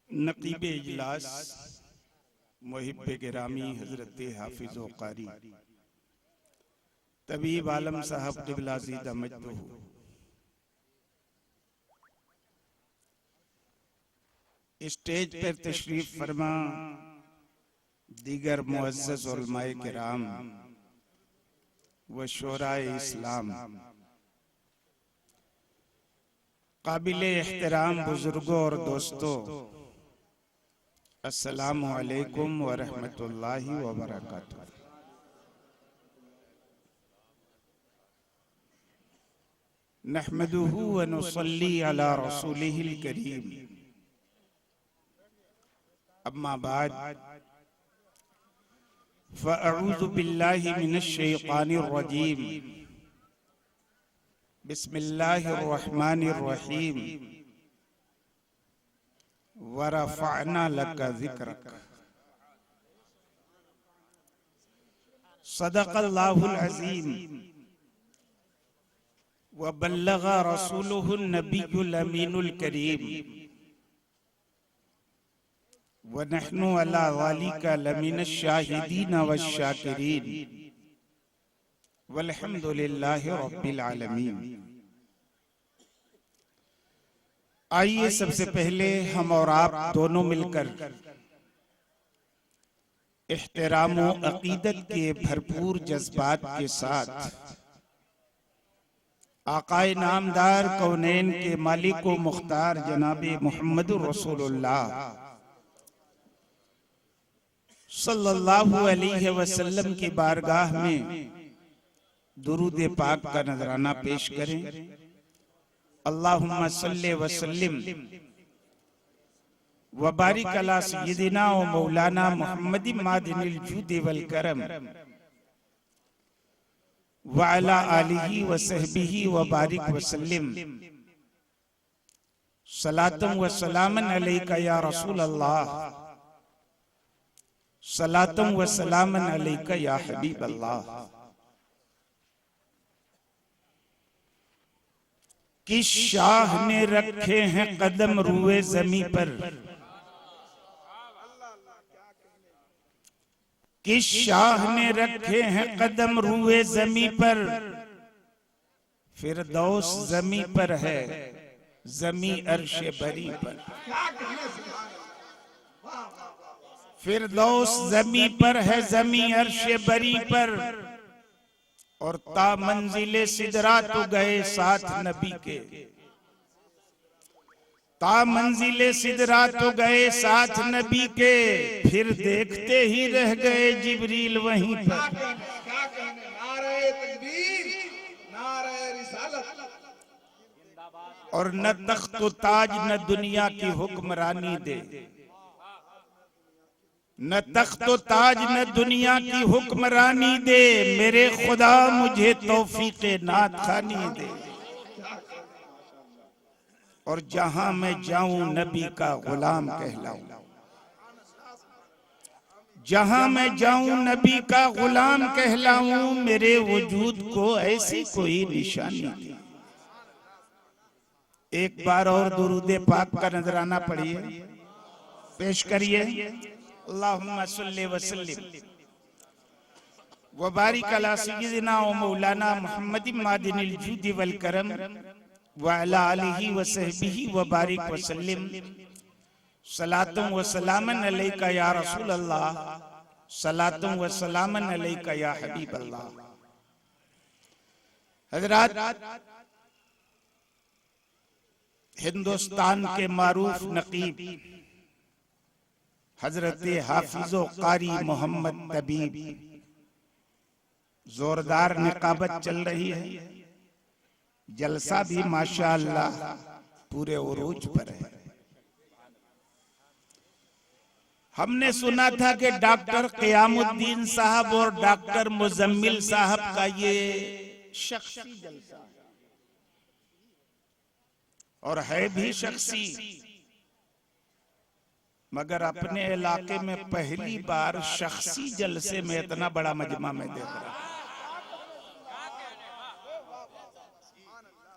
नकीब इजलास मुहिब्बे गिरामी हजरत हाफिज व कारी तबीब आलम साहब क़िबला ज़ीदा मजदहू, स्टेज पर तशरीफ फरमा दीगर मुअज़्ज़ज़ उलमाए किराम व शोराए इस्लाम, काबिले एहतराम बुजुर्गों और दोस्तों, अस्सलामु अलैकुम व रहमतुल्लाहि व बरकातुहू। नहमदुहु व नुसल्ली अला रसूलिहिल करीम, अम्मा बाद फ़अऊज़ु बिल्लाहि मिनश शैतानिर रजीम, बिस्मिल्लाहिर रहमानिर रहीम, व रफ़अना लका ज़िक्रक। सदक़ल्लाहुल अज़ीम व बल्लग़ रसूलुहुन नबियुल अमीनुल करीम व नहनु अला ज़ालिका लमिनश शाहिदीन वश्शाकिरीन वल्हम्दुलिल्लाहि रब्बिल आलमीन। आइए सबसे पहले हम और आप दोनों मिलकर इहतराम व अकीदत के भरपूर जज्बात के साथ आकाए नामदार कौनैन के मालिक व मुख्तार जनाबे मुहम्मदुर रसूलुल्लाह सल्लल्लाहु अलैहि वसल्लम की बारगाह में दुरूद पाक का नजराना पेश करें। अल्लाहुम्मा सल्ले व सल्लिम व बारिक अला सय्यिदिना व मौलाना मुहम्मद मादिनिल जूद वल करम व अला आलिहि व सहबिहि व बारिक व सल्लिम सलातम व सलामन अलैका या रसूल अल्लाह, सलातम व सलामन अलैका या हबीब अल्लाह। किस शाह ने रखे हैं कदम रुए जमी पर, किस शाह ने रखे हैं कदम रुए जमी पर, फिरदौस जमी पर है जमी अर्शे बरी पर, फिरदौस जमी पर है जमी अर्शे बरी पर, और ता मंजिले सिदरा तो गए साथ नबी के, ता मंजिले सिदरा तो गए साथ नबी के, फिर देखते ही रह गए जिब्रील वहीं पर। और न तख्त ताज न दुनिया की हुक्मरानी दे, न तख्त ताज न दुनिया की हुक्मरानी दे, मेरे खुदा मुझे तौफीक नात खानी दे। और जहां मैं जाऊं नबी का गुलाम कहलाऊं, जहां मैं जाऊं नबी का गुलाम कहलाऊं, मेरे वजूद को ऐसी कोई निशानी दे। एक बार और दुरूद पाक का नजराना पढ़िए, पेश करिए। अल्लाहुम्मा सल्ली व सल्लिम व बारिक अला सय्यिदिना व मौलाना मुहम्मद मादिनिल जूद वल करम व अला आलिहि व सहबिहि व बारिक व सल्लिम सलातम व सलामन अलैका या रसूल अल्लाह, सलातम व सलामन अलैका या हबीब अल्लाह। हजरात, हिंदुस्तान के मारूफ नकीब हजरत हाफिज व कारी मोहम्मद तबीब, जोरदार निकाबत चल रही है, जलसा भी माशाअल्लाह पूरे उरूज पर है। हमने सुना था कि डॉक्टर क़यामुद्दीन साहब और डॉक्टर मुजम्मिल साहब का ये शख्सी जलसा है, और है भी शख्सी, मगर अपने इलाके में पहली बार शख्सी जलसे में इतना बड़ा मजमा में देख रहा हूं।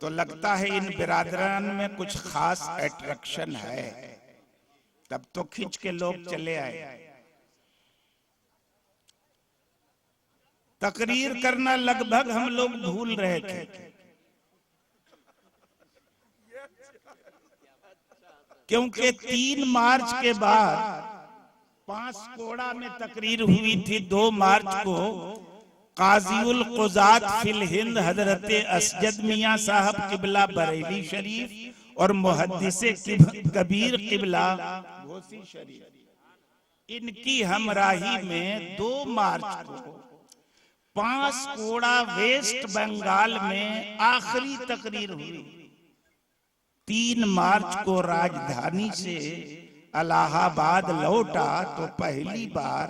तो लगता है इन बिरादरान में कुछ खास अट्रैक्शन है। तब तो खींच के लोग चले आए। तकरीर करना लगभग हम लोग भूल रहे थे, क्योंकि 3 मार्च के बाद 5 कोड़ा में तकरीर हुई थी। 2 मार्च को काजीउल कुज़ात फिल हिंद हजरत असजद मियां साहब किबला बरेली शरीफ और मुहद्दिसे कबीर किबला घोसी शरीफ, इनकी हमराही में 2 मार्च को 5 कोड़ा वेस्ट बंगाल में आखिरी तकरीर हुई। 3 मार्च को राजधानी से इलाहाबाद लौटा तो पहली बार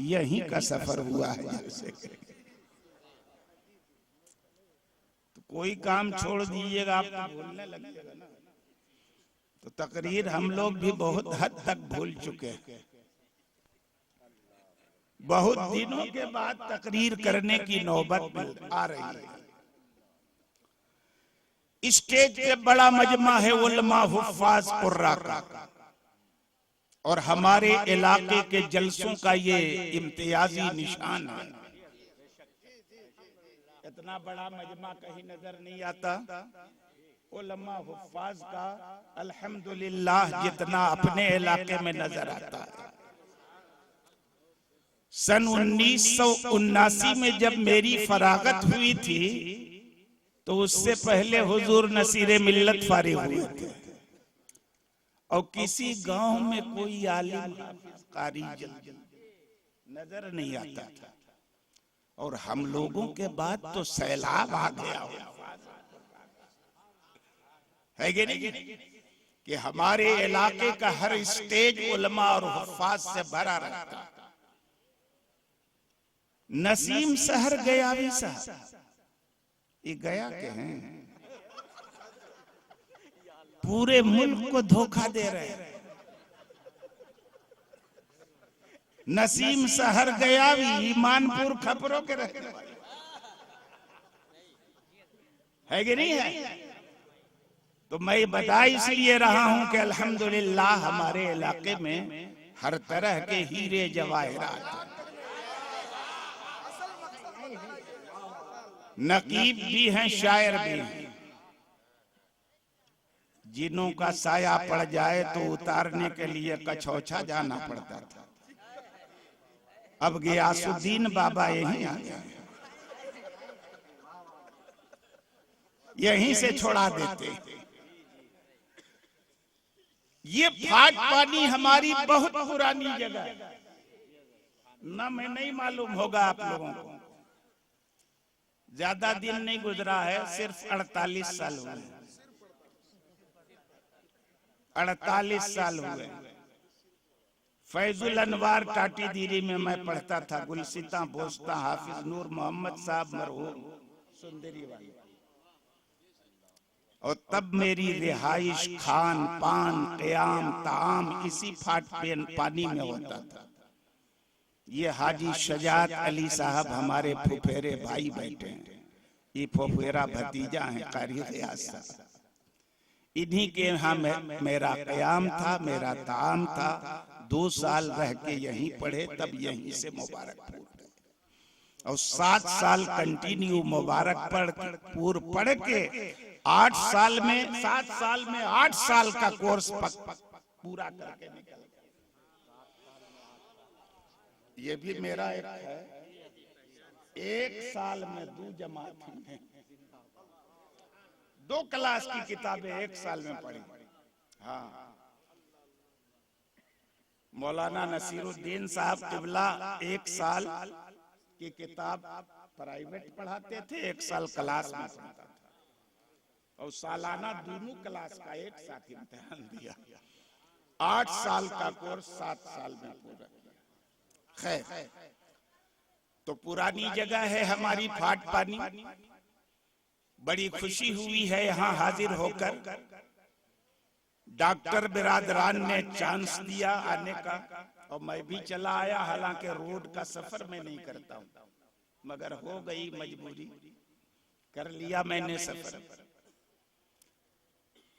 यहीं का सफर हुआ है। जैसे तो कोई काम छोड़ दीजिएगा, आप तो बोलने लगेगा ना। तो तकरीर हम लोग भी बहुत हद तक भूल चुके हैं। बहुत दिनों के बाद तकरीर करने की नौबत आ रही है। स्टेज पे बड़ा मजमा है उलमा हुफ्फाज कुर्रा का, और हमारे इलाके के जलसों का ये इम्तियाजी निशान है। इतना बड़ा मजमा कहीं नजर नहीं आता। उलमा हुफ्फाज का अल्हम्दुलिल्लाह जितना अपने इलाके में नजर आता है। सन 1979 में जब मेरी फरागत हुई थी तो उससे पहले हुजूर नसीरे मिल्लत फारिग हुए थे, और किसी गांव में कोई आलिम कारी नजर नहीं आता था। और हम लोगों के बाद तो सैलाब आ गया है कि नहीं, कि हमारे इलाके का हर स्टेज उलमा और हुफ्फाज से भरा रहता। नसीम शहर गयावी साहब, ये गया के हैं, पूरे मुल्क को धोखा दे रहे हैं। नसीम शहर गयावी ईमानपुर खपरों के रहने वाले है कि नहीं है। तो मैं बता इसलिए रहा हूं कि अल्हम्दुलिल्लाह हमारे इलाके में हर तरह के हीरे जवाहिरात हैं। नकीब भी हैं, शायर भी हैं। जिनों का साया पड़ जाए तो उतारने के लिए कछौछा जाना पड़ता था। अब गियासुद्दीन बाबा यहीं आ गए, यहीं से छोड़ा देते। ये फाट पानी हमारी बहुत पुरानी जगह है, ना मैं नहीं मालूम होगा आप लोगों को। ज्यादा दिन नहीं गुजरा है, सिर्फ 48 साल हुए। 48 साल हुए। फैजुल अनवार टाटी दीरी में मैं पढ़ता था। गुलसिता बोस्ता हाफिज नूर मोहम्मद साहब मरहूम सुंदरी वाली, और तब मेरी रिहाइश, खान पान, क़याम ताम इसी फाट पानी में होता था। ये हाजी शजात अली साहब हमारे फुफेरे भाई बैठे हैं। ये फुफेरा भतीजा है कारी रियाज साहब। इन्हीं के यहाँ मेरा क़याम था, मेरा ताम था। 2 साल रह के यहीं पढ़े, तब यहीं से मुबारकपुर गए, और 7 साल कंटिन्यू मुबारकपुर पढ़ के 8 साल में 7 साल में 8 साल का कोर्स पूरा करके निकल गए। ये भी मेरा एक है। 1 साल में 2 जमात में 2 क्लास की किताबें 1 साल में पढ़ी। हाँ, मौलाना नसीरुद्दीन साहब किबला 1 साल की किताब प्राइवेट पढ़ाते थे, 1 साल क्लास में पढ़ाता था, और सालाना दोनों क्लास का एक साथ इम्तिहान दिया। 8 साल का कोर्स 7 साल में पूरा। खैर, तो पुरानी जगह है हमारी फाट पानी। बड़ी खुशी हुई है यहाँ हाजिर होकर। डॉक्टर बिरादरान ने चांस दिया आने का, और मैं भी चला आया। हालांकि रोड का सफर मैं नहीं करता हूँ, मगर हो गई मजबूरी, कर लिया मैंने सफर।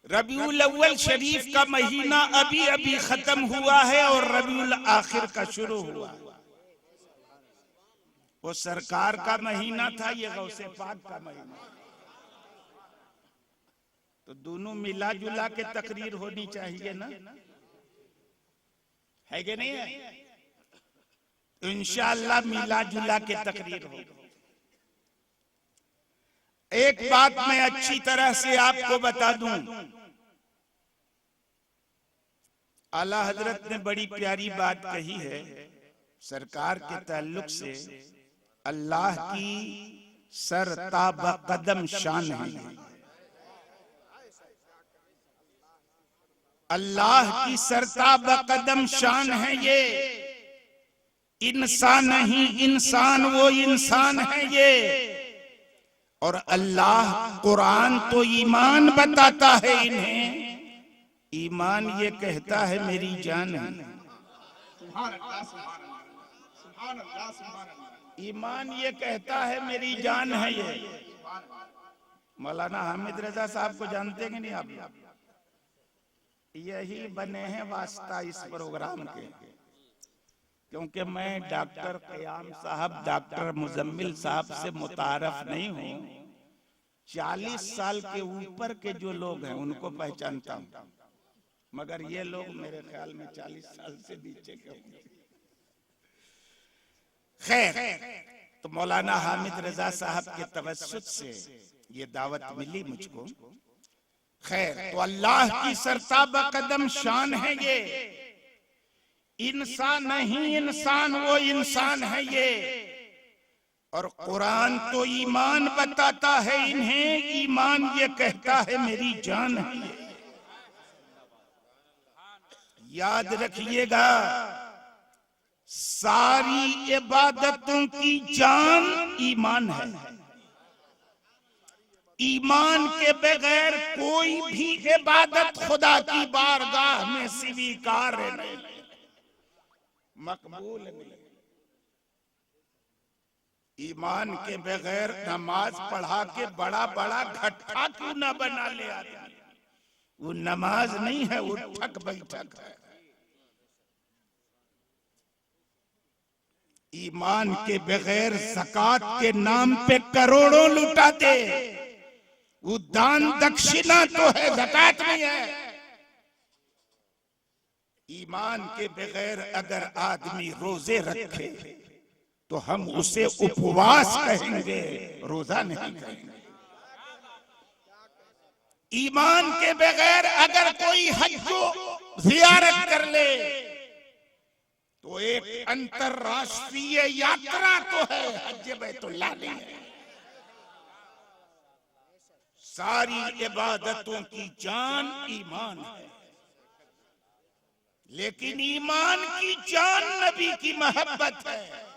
रबीउल अव्वल शरीफ का महीना अभी अभी खत्म हुआ है और रबीउल आखिर का शुरू हुआ। वो सरकार का महीना था, ये गौसे पाक का महीना। तो दोनों मिला जुला के तकरीर होनी चाहिए ना, है कि नहीं है? तो इंशाअल्लाह मिला जुला के तकरीर हो। एक बात मैं अच्छी तरह से आपको बता दूं, आला हजरत ने बड़ी प्यारी बात कही है सरकार के ताल्लुक से। अल्लाह की सरताब कदम शान है, अल्लाह की सरताब कदम शान है ये। इंसान नहीं इंसान वो इंसान है ये। और अल्लाह कुरान तो ईमान बताता है इन्हें, ईमान ये कहता है मेरी जान है। ईमान ये कहता है मेरी जान है ये। मौलाना हामिद रजा साहब को जानते हैं कि नहीं आप? यही बने हैं वास्ता इस प्रोग्राम के, क्योंकि मैं डॉक्टर कयाम साहब, डॉक्टर मुजम्मिल साहब से मुतारफ नहीं हूँ। 40 साल के ऊपर के जो लोग हैं उनको पहचानता हूँ, मगर ये लोग मेरे ख्याल में 40 साल से नीचे के होंगे। खैर, तो मौलाना हामिद रजा साहब के तवस्सुत से ये दावत मिली मुझको। खैर, तो अल्लाह की सरताब कदम शान है ये। इंसान नहीं इंसान वो इंसान है ये। और कुरान तो ईमान बताता है इन्हें, ईमान ये कहता है मेरी जान है ये। याद रखिएगा, सारी इबादतों की जान ईमान है। ईमान के बगैर कोई भी इबादत खुदा की बारगाह में स्वीकार नहीं, मकबूल नहीं। ईमान के बगैर नमाज पढ़ा के बड़ा बड़ा घट्टा क्यों ना बना ले आदमी, वो नमाज नहीं है, वो ठक बैठक है। ईमान के बगैर ज़कात के नाम पे करोड़ों लुटा दे, वो दान दक्षिणा तो है, ज़कात नहीं है। ईमान के बगैर अगर आदमी रोजे रखे तो हम उसे उपवास कहेंगे, रोजा नहीं कहेंगे। ईमान के बगैर अगर कोई हज्जो ज़ियारत कर ले तो एक अंतरराष्ट्रीय यात्रा तो है, हज बैतुल्लाह नहीं है। सारी इबादतों की जान ईमान है, लेकिन ईमान की जान नबी की मोहब्बत है।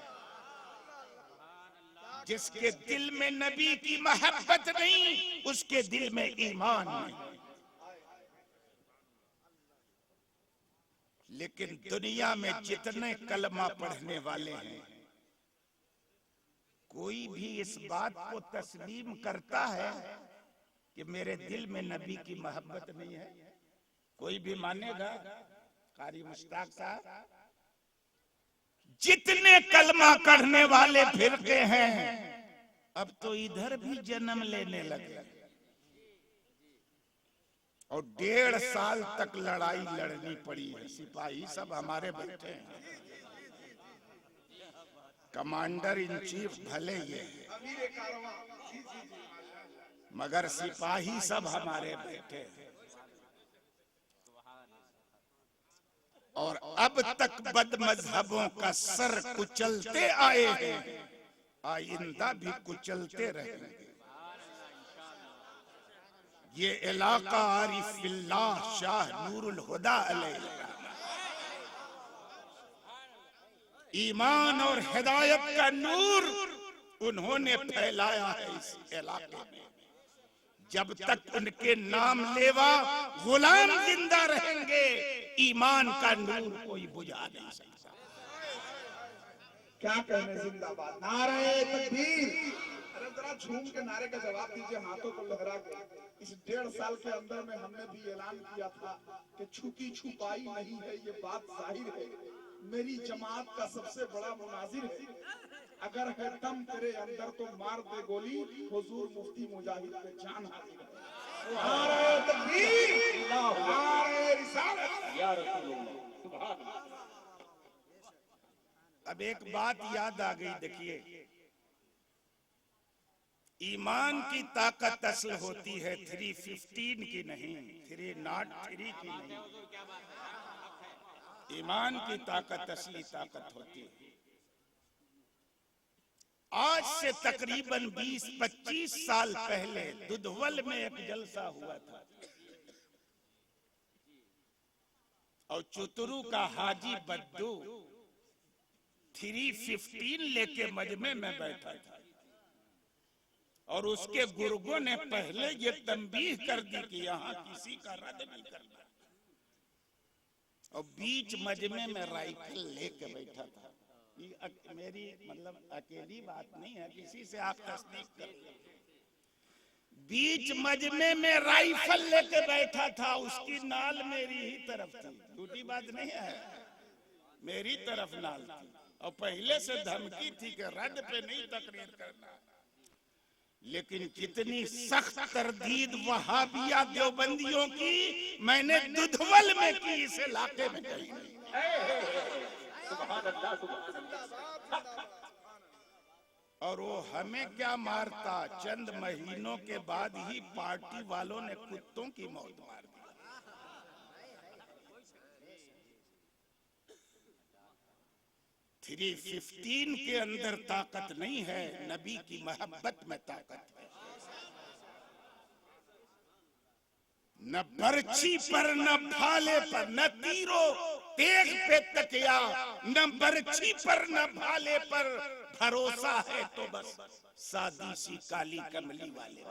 जिसके दिल में नबी की मोहब्बत नहीं, उसके दिल में ईमान नहीं। लेकिन दुनिया में जितने कलमा पढ़ने वाले हैं, कोई भी इस बात को तस्लीम करता है कि मेरे दिल में नबी की मोहब्बत नहीं है? कोई भी मानेगा? कारी मुश्ताक साहब, जितने कलमा करने वाले फिरके हैं अब तो इधर भी जन्म लेने लगे और 1.5 साल तक लड़ाई लड़नी पड़ी है। सिपाही सब हमारे बैठे हैं, कमांडर इन चीफ भले ये मगर सिपाही सब हमारे बैठे हैं। और अब तक बदमजहबों का सर कुचलते आए हैं, आइंदा भी कुचलते रहेंगे। ये इलाका आरिफिल्लाह शाह नूरुल हुदा अलैहि ईमान और हिदायत का नूर उन्होंने फैलाया है इस इलाके में। जब तक उनके नाम लेवा गुलाम जिंदा रहेंगे, ईमान का नूर कोई बुझा नहीं सकता। क्या कहने, जिंदाबाद, नारे तकबीर। अरे जरा झूम के नारे का जवाब दीजिए, हाथों को लहरा के। इस 1.5 साल के अंदर में हमने भी ऐलान किया था कि छुपी छुपाई नहीं है, ये बात जाहिर है। मेरी जमात का सबसे बड़ा मुनाजिर है, अगर है दम तेरे अंदर तो मार दे गोली, हुजूर मुफ्ती मुजाहिद पे जान हाजिर है। नारे तकबीर, नारे रिसालत, या रसूलुल्लाह, सुभान अल्लाह। अब एक बात याद आ गई, देखिए, ईमान की ताकत असल होती है 315 की नहीं, 303 की नहीं। ईमान की ताकत असली ताकत होती है। आज से तकरीबन 20-25 साल पहले दुधवल में एक जलसा हुआ था और चुतरू का हाजी बद्दू 315 लेके मजमे में बैठा था और उसके गुर्गों ने पहले ये तंबीह कर दी कि यहाँ किसी का रद्द नहीं करना, और बीच मजमे में राइफल लेके बैठा था। ये मेरी मतलब अकेली बात नहीं है, किसी से आप तस्दीक कर लीजिए। बीच मजमे में राइफल लेके बैठा था, उसकी नाल मेरी ही तरफ थी, झूठी बात नहीं है, मेरी तरफ नाल थी, और पहले से धमकी थी कि रद्द पे नहीं तकरीर करना। लेकिन कितनी सख्त तरदीद वहाबिया देवबंदियों की मैंने दुधवल में की, इस इलाके में कही नहीं। और वो हमें क्या मारता, चंद महीनों के बाद ही पार्टी वालों ने कुत्तों की मौत मार दी। 315 के अंदर ताकत नहीं है, नबी की मोहब्बत में ताकत है। न बर्छी पर, न भाले पर, न तीरो तेग पे तकिया, न बर्छी पर न भाले पर, भरोसा है तो बस सादी सी काली कमली वाले।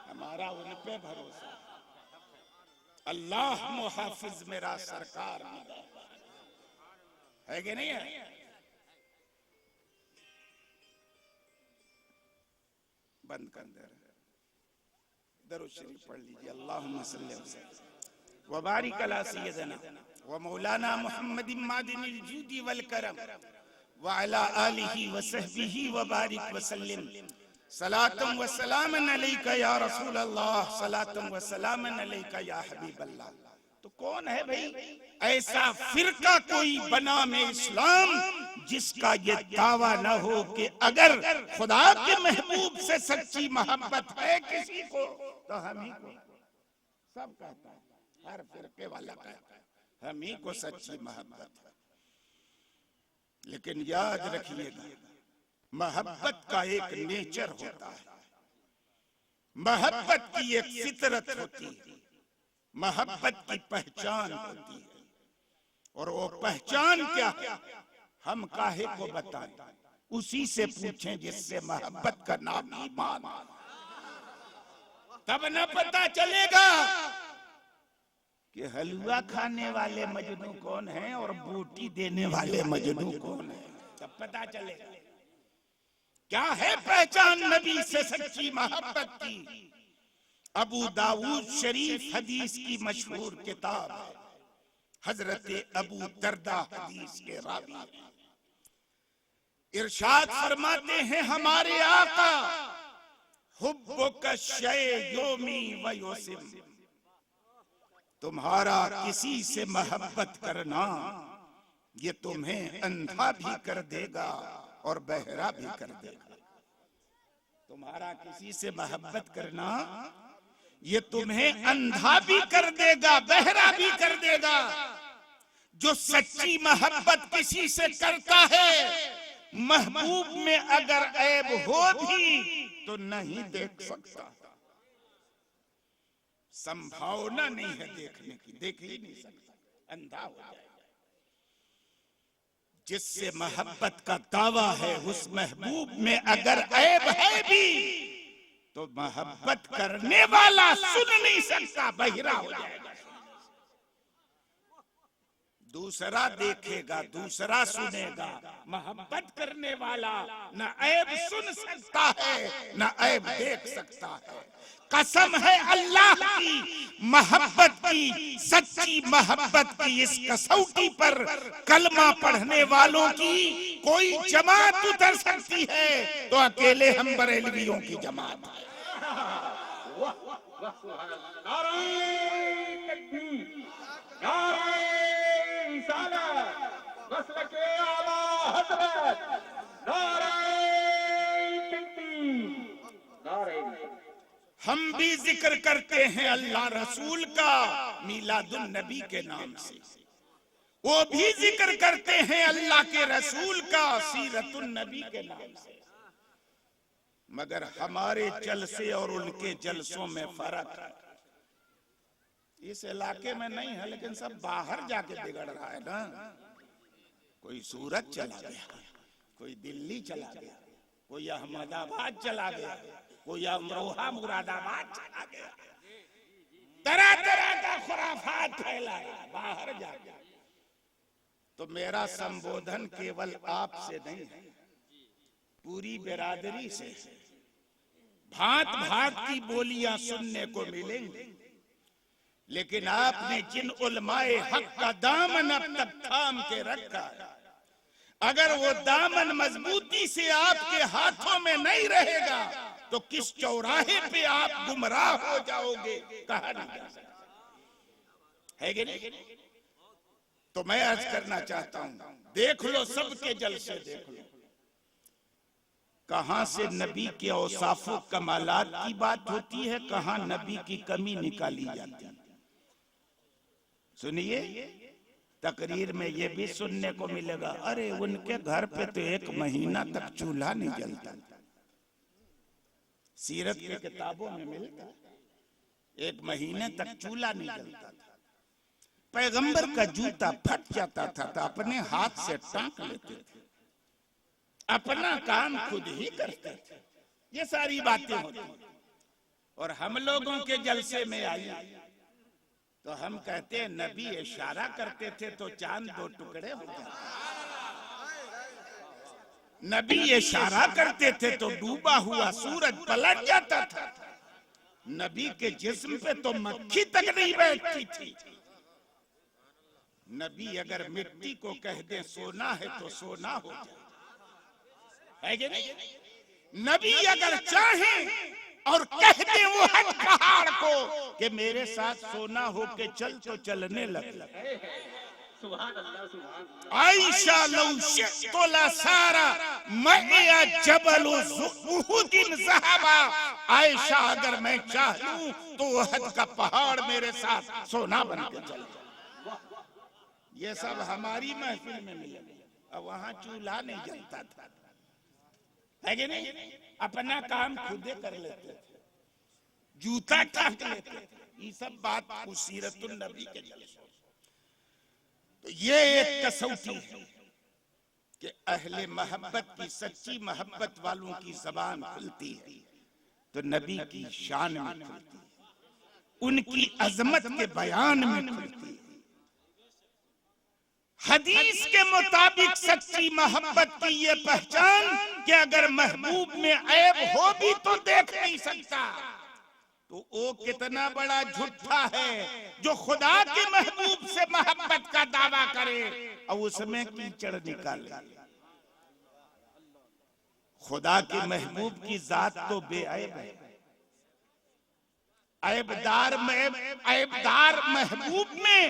हमारा उन पे भरोसा। अल्लाह मुहाफिज मेरा सरकार है कि नहीं है? बंद कर दे रहे, दरूद शरीफ पढ़ लीजिए। अल्लाहुम्मा सल्ली व बारिक अला सय्यदना व मौलाना मुहम्मदिन मादिनिल जूदी वल करम व अला आलिहि व सहबिहि व बारिक व सल्लिम सलातम व सलामन अलैका या रसूल अल्लाह, सलातम व सलामन अलैका या हबीब अल्लाह। तो कौन है भाई ऐसा फिरका कोई बना में इस्लाम जिसका ये दावा न हो कि अगर खुदा के महबूब से सच्ची मोहब्बत है किसी को तो हम ही को। सब कहता है, हर फिरके वाला कहता है हम ही को सच्ची मोहब्बत है। लेकिन याद रखिएगा, मोहब्बत का एक नेचर होता है, मोहब्बत की एक फितरत होती है, मोहब्बत की पहचान होती है। और वो पहचान क्या है हम काहे को बताएं, उसी से पूछें जिससे मोहब्बत का नाम ईमान। तब न पता चलेगा कि हलवा खाने वाले मजनू कौन है और बूटी देने वाले मजनू कौन है, तब पता चलेगा क्या है पहचान नबी से सच्ची मोहब्बत की। अबू दाऊद शरीफ हदीस की मशहूर किताब है, हजरत अबू दरदा हदीस के रावी हैं। इरशाद फरमाते हैं हमारे आका, हुब्बुका शै योमी व योसिम, तुम्हारा किसी से मोहब्बत करना ये तुम्हें अंधा भी कर देगा और बहरा भी कर देगा। तुम्हारा किसी से मोहब्बत करना ये तुम्हें अंधा भी कर देगा, बहरा भी कर देगा। जो सच्ची मोहब्बत किसी से करता है, महबूब में अगर ऐब हो भी तो नहीं देख सकता, संभावना नहीं है देखने की, देख ही नहीं सकता, अंधा हो जाएगा। जिससे मोहब्बत का दावा है उस महबूब में अगर ऐब है भी तो मोहब्बत करने वाला सुन नहीं सकता, बहिरा हो जाएगा। दूसरा देखेगा, दूसरा सुनेगा। मोहब्बत करने वाला न ऐब सुन सकता है न ऐब देख सकता है। कसम है अल्लाह की, मोहब्बत की, सच्ची मोहब्बत की इस कसौटी पर कलमा पढ़ने वालों की कोई जमात उतर सकती है तो अकेले हम बरेलवियों की जमात है। हम भी जिक्र करते हैं अल्लाह रसूल का मीलादुन नबी के नाम से, वो भी जिक्र करते हैं अल्लाह के रसूल का सीरतुन नबी के नाम से। मगर हमारे जलसे और उनके जलसों में फर्क है। इस इलाके में नहीं है, लेकिन सब बाहर जाके बिगड़ रहा है ना। कोई सूरत चला गया, कोई दिल्ली चला गया, कोई अहमदाबाद चला गया, कोई अमरोहा मुरादाबाद चला गया, तरह तरह का खुराफात फैलाया बाहर जाके। तो मेरा संबोधन केवल आपसे नहीं है, पूरी बिरादरी से। भांत भांत की बोलियां सुनने को मिलेंगी, लेकिन आपने जिन उलमाए हक का दामन अब तक थाम के रखा है, अगर वो दामन मजबूती से आपके हाथों में नहीं रहेगा तो किस चौराहे पे आप गुमराह हो जाओगे कहा नहीं जा सकता है कि नहीं। तो मैं अर्ज करना चाहता हूं, देख लो सबके जलसे, देख लो कहां से नबी के औसाफो कमालात की बात होती है, कहां नबी की कमी निकाली जाती है। सुनिए, तकरीर में ये भी सुनने को मिलेगा, अरे उनके घर पे तो 1 महीना तक चूल्हा नहीं जलता। सीरत की किताबों में मिलता, 1 महीने तक चूल्हा नहीं जलता था। पैगंबर का जूता फट जाता था तो अपने हाथ से टांक लेते थे, अपना काम खुद ही करते थे। ये सारी बातें होती, और हम लोगों के जलसे में आई तो हम कहते हैं नबी इशारा करते थे तो चांद 2 टुकड़े हो जाते, नबी इशारा करते थे तो डूबा हुआ सूरज पलट जाता था, नबी के जिस्म पे तो मक्खी तक नहीं बैठती थी। नबी अगर मिट्टी को कह दे सोना है तो सोना हो जाए, है कि नहीं। नबी अगर चाहे और कह दे वो हज पहाड़ को कि मेरे साथ सोना हो के चल, तो चलने लगे। आयशा लौशतोला सारा मैं जबल उहुदिन ज़हबा, आयशा अगर मैं चाहूं तो हज का पहाड़ मेरे साथ सोना बन के चल जाए। ये सब हमारी महफिल में मिलेगा। अब वहां चूल्हा नहीं जलता था, है कि नहीं। अपना काम खुदे कर लेते थे, जूता टांग लेते थे। ये सब बात सीरतुन नबी के जलसे। तो ये एक कसौटी है कि अहले मोहब्बत की, सच्ची मोहब्बत वालों की जबान खुलती है तो नबी की शान में खुलती है, उनकी अजमत के बयान में खुलती है। हदीस के मुताबिक सच्ची मोहब्बत की ये पहचान कि अगर महबूब में ऐब हो भी तो देख नहीं सकता, तो वो कितना बड़ा झूठा है जो खुदा के महबूब से मोहब्बत का दावा करे और उसमें कीचड़ निकाले। खुदा के महबूब की जात तो बेऐब है, ऐबदार महबूब में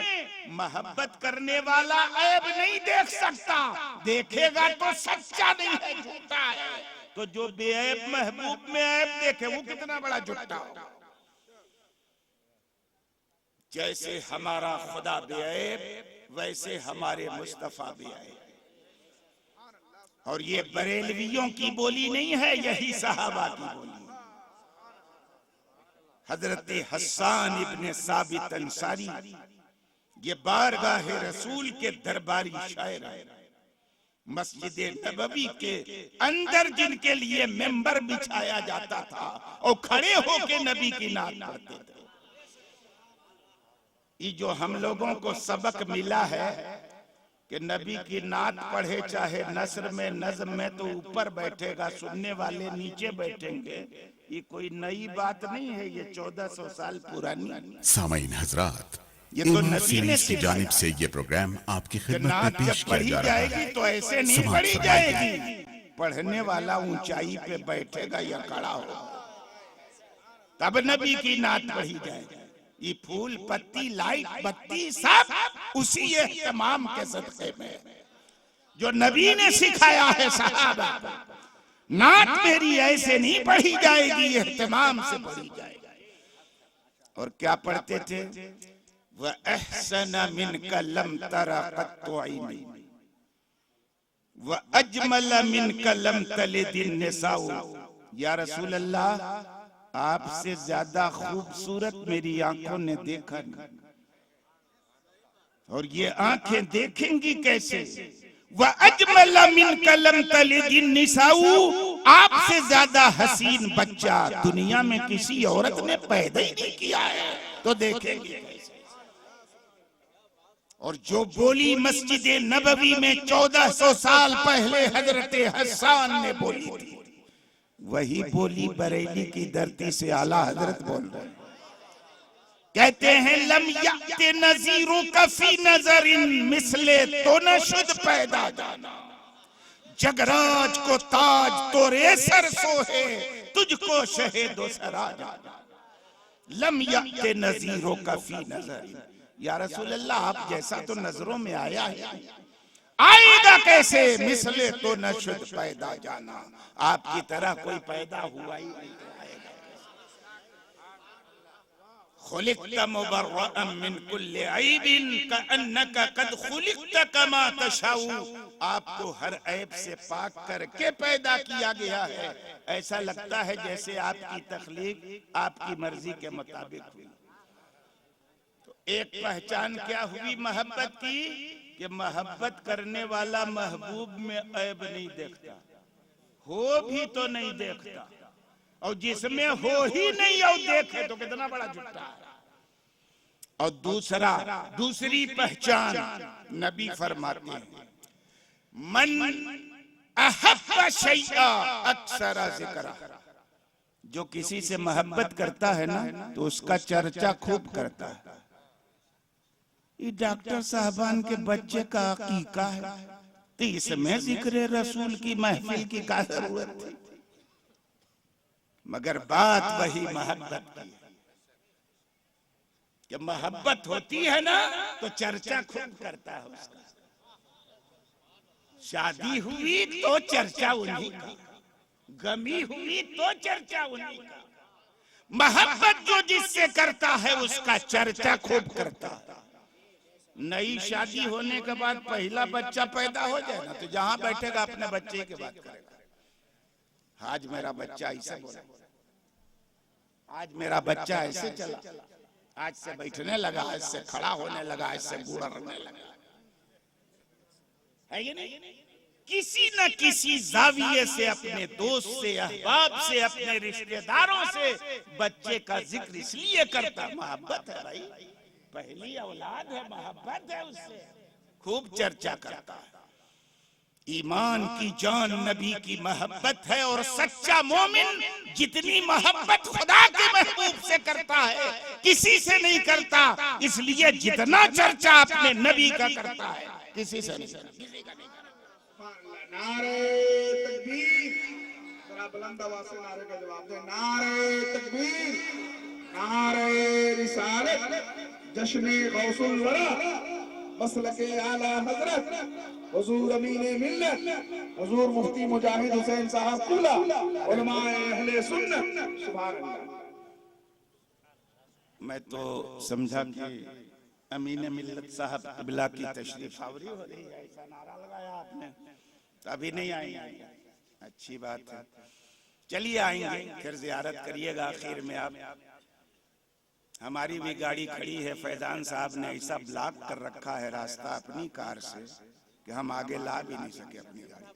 मोहब्बत करने वाला ऐब नहीं देख सकता, देखेगा तो सच्चा नहीं है, झूठा है। तो जो बेऐब महबूब में ऐब देखे वो कितना बड़ा झूठा हो। जैसे हमारा खुदा बेऐब वैसे हमारे मुस्तफा बेऐब। और ये बरेलवियों की बोली नहीं है, यही सहाबा की बोली। हजरत हस्सान इब्ने साबित अंसारी ये बारगाह रसूल के दरबारी शायर है। मस्जिद नबवी के अंदर जिनके लिए मेंबर बिछाया जाता था और खड़े होके नबी की नात पढ़ते थे। ये जो हम लोगों को सबक मिला है कि नबी की नात पढ़े चाहे नस्र में नज़्म में तो ऊपर बैठेगा, सुनने वाले नीचे बैठेंगे। ये कोई नई बात नहीं है, ये 1400 साल पुरानी। सामीन हजरात, ये तो इमाम नबी ने सीरीज की जानिब से ये प्रोग्राम आपकी खिदमत में नात पेश जब किया पढ़ी जा रहा जाएगी है। तो ऐसे नहीं समाप्त पढ़ी फरमाइए। जाएगी, पढ़ने वाला ऊंचाई पे बैठेगा या खड़ा होगा, तब नबी की नात पढ़ी जाएगी। ये फूल पत्ती लाइट बत्ती सब उसी एहतमाम के सदक़े में जो नबी ने सिखाया है साहबा को। नात मेरी ऐसे नहीं पढ़ी जाएगी, एहतमाम से पढ़ी जाएगी। और क्या पढ़ते थे? वह अहसन मिनका लम तरा कत्तु ऐनी वह अजमल मिनका लम तलिदिन निसाउ। या रसूल अल्लाह, आपसे ज्यादा खूबसूरत मेरी आंखों ने देखा नहीं, और ये आंखें देखेंगी कैसे? वह अजमल मिनका लम तलिदिन निसाउ, आपसे ज्यादा हसीन बच्चा दुनिया में किसी औरत ने पैदा ही नहीं किया है, तो देखेंगे कैसे? और जो बोली मस्जिद नबवी में 1400 साल पहले हजरत हसन ने बोली थी, वही बोली बरेली की धरती से आला हजरत बोल रहे हैं। कहते हैं लम यअति नज़ीरु का फी नज़रिन मिसले तो न शुद पैदा जाना। जगराज को ताज तोरे सर सोहे, तुझको शहे दोसरा जाना। लम यअति नज़ीरु का फी नज़रिन। या रसूल अल्लाह, आप जैसा तो नजरों में आया है, आएगा कैसे? मिसले तो न शुद पैदा जाना, आपकी तरह कोई पैदा हुआ ही नहीं। खुलिक़्ता मुबर्रअन मिन कुल्लि ऐबिन कअन्नका कद खुलिक़्ता कमा तशाउ। आपको हर ऐब से पाक करके पैदा किया गया है, ऐसा लगता है जैसे आपकी तख्लीक आपकी मर्जी के मुताबिक हुई। तो एक पहचान क्या हुई मोहब्बत की, कि मोहब्बत करने वाला महबूब में ऐब नहीं देखता, हो भी तो नहीं देखता, और जिसमें हो ही नहीं और देखे तो कितना बड़ा झूठा है। और दूसरी पहचान नबी फरमाते हैं, मन अहब्ब शैआ अक्सरा ज़िक्रा। जो किसी से मोहब्बत करता है ना, तो उसका चर्चा खूब करता है। ये डॉक्टर साहबान के बच्चे का अकीका है, तो इसमें जिक्र रसूल की महफिल की क्या जरूरत थी? मगर बात वही मोहब्बत की है कि मोहब्बत होती है ना तो चर्चा खूब करता है उसका। शादी हुई तो चर्चा उन्हीं का, गमी हुई तो चर्चा उन्हीं का। मोहब्बत जो जिससे करता है उसका चर्चा खूब करता है। नई शादी होने के बाद पहला बच्चा पैदा हो जाए ना, तो जहां बैठेगा अपने बच्चे की बात करेगा। आज मेरा बच्चा ऐसे बोला, आज मेरा बच्चा ऐसे चला, आज से बैठने लगा, आज से खड़ा होने लगा, आज से गुड़रने लगा, है ये नहीं? किसी न किसी जाविये से, अपने दोस्त से, अहबाब से, अपने रिश्तेदारों से बच्चे का जिक्र इसलिए करता। मोहब्बत है भाई, पहली औलाद है, मोहब्बत है, उससे खूब चर्चा करता है। ईमान की जान नबी की मोहब्बत है, और सच्चा मोमिन जितनी मोहब्बत खुदा के महबूब से करता है किसी से नहीं करता, इसलिए जितना चर्चा अपने नबी का करता है किसी से नहीं करता। नारे तकबीर, जरा बुलंद आवाज से नारे का जवाब दे। नारे तकबीर, नारे रिसालत, जश्न गौसुल वरा, मसलके आला हजरत हुजूर अमीन मिल्लत हुजूर मुफ्ती मुजाहिद हुसैन साहब कुला, उलमाए अहले सुन्नत, सुभान अल्लाह। मैं तो समझा कि अमीन मिल्लत साहब क़िबला की तशरीफ आवरी हो रही है, ऐसा नारा लगाया आपने, अभी नहीं आएंगे, अच्छी बात है। चलिए आएंगे, फिर जियारत करिएगा। आखिर में आप, हमारी भी गाड़ी खड़ी है, फैजान साहब ने ऐसा ब्लॉक कर रखा है रास्ता अपनी कार से कि हम आगे ला भी नहीं सके अपनी गाड़ी।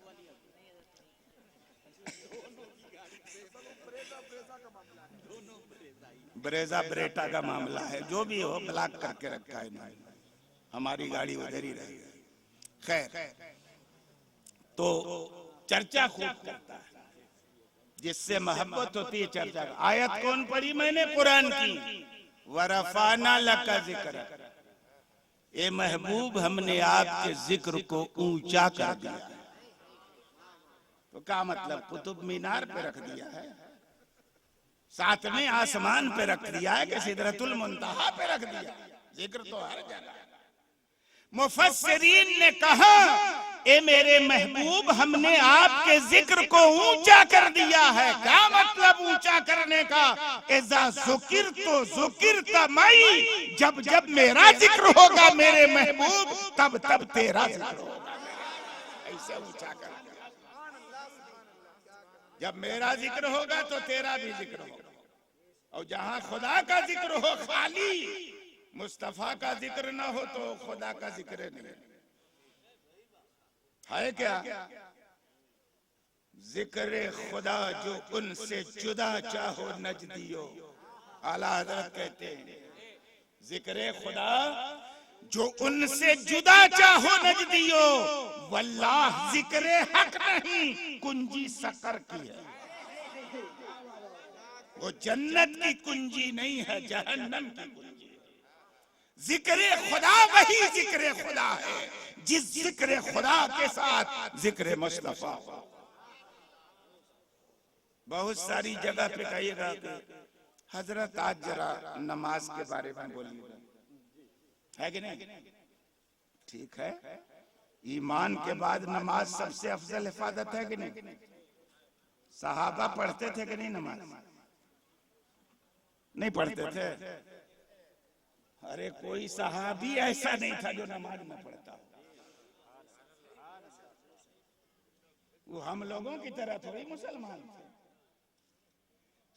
ब्रेजा ब्रेटा का मामला है, जो भी हो ब्लॉक करके रखा है इन्होंने, हमारी गाड़ी उधर ही रहेगी। खैर, तो चर्चा खूब करता है, जिससे मोहब्बत होती है चर्चा। आयत कौन पढ़ी मैंने? कुरान की, वरफाना लका जिक्र, ए महबूब हमने आपके जिक्र को ऊंचा कर दिया। तो क्या मतलब? कुतुब मीनार पे रख दिया है, सातवें आसमान पे रख दिया है कि सिदरतुल मुंतहा पे रख दिया? जिक्र तो हर जगह। मुफस्सिरीन ने कहा, ए मेरे महबूब हमने आपके जिक्र को ऊंचा कर दिया है। क्या मतलब ऊंचा करने का? इज़ा ज़ुकिर तो ज़ुकिर तमई, जब जब मेरा जिक्र होगा मेरे महबूब, तब तब तेरा जिक्र होगा। ऐसे ऊंचा कर दिया। जब मेरा जिक्र होगा तो तेरा भी जिक्र होगा। और जहां खुदा का जिक्र हो, खाली मुस्तफा का जिक्र ना हो, तो खुदा का जिक्र नहीं है। क्या जिक्र खुदा जो उनसे जुदा चाहो नजदियो, आला हज़रत कहते हैं, जिक्र खुदा जो उनसे जुदा चाहो नजदियो, वल्लाह जिक्र हक नहीं, कुंजी सकर की है। वो जन्नत की कुंजी नहीं है, जहन्नम की कुंजी है। जिक्र खुदा वही जिक्र खुदा है जिस जिक्र खुदा के साथ जिक्र मुस्तफा। बहुत सारी जगह पे कहिएगा कि हजरत आज जरा नमाज के बारे में बोलिए, है कि नहीं? ठीक है, ईमान के बाद नमाज सबसे अफजल हिफाजत है कि नहीं? सहाबा पढ़ते थे कि नहीं नमाज? नहीं पढ़ते थे। अरे कोई सहाबी ऐसा नहीं था जो नमाज न पढ़ता हो। वो हम लोगों की तरह थोड़ी मुसलमान थे।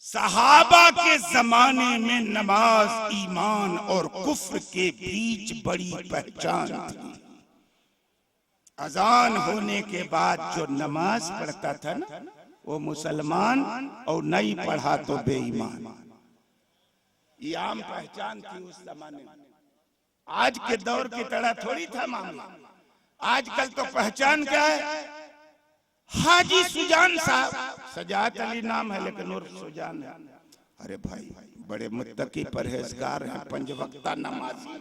सहाबा के जमाने में नमाज ईमान और कुफ्र के बीच बड़ी पहचान थी। अजान होने के बाद जो नमाज पढ़ता था ना, वो मुसलमान, और नहीं पढ़ा तो बेईमान। ये आम पहचान थी उस जमाने में। आज के दौर की तरह थोड़ी था मामला। आजकल तो पहचान क्या है? हाजी सुजान साहब, सजात अली नाम है लेकिन उर्फ सुजान है। अरे भाई, बड़े मुत्तकी परहेजगार हैं, पंज वक्ता नमाजी।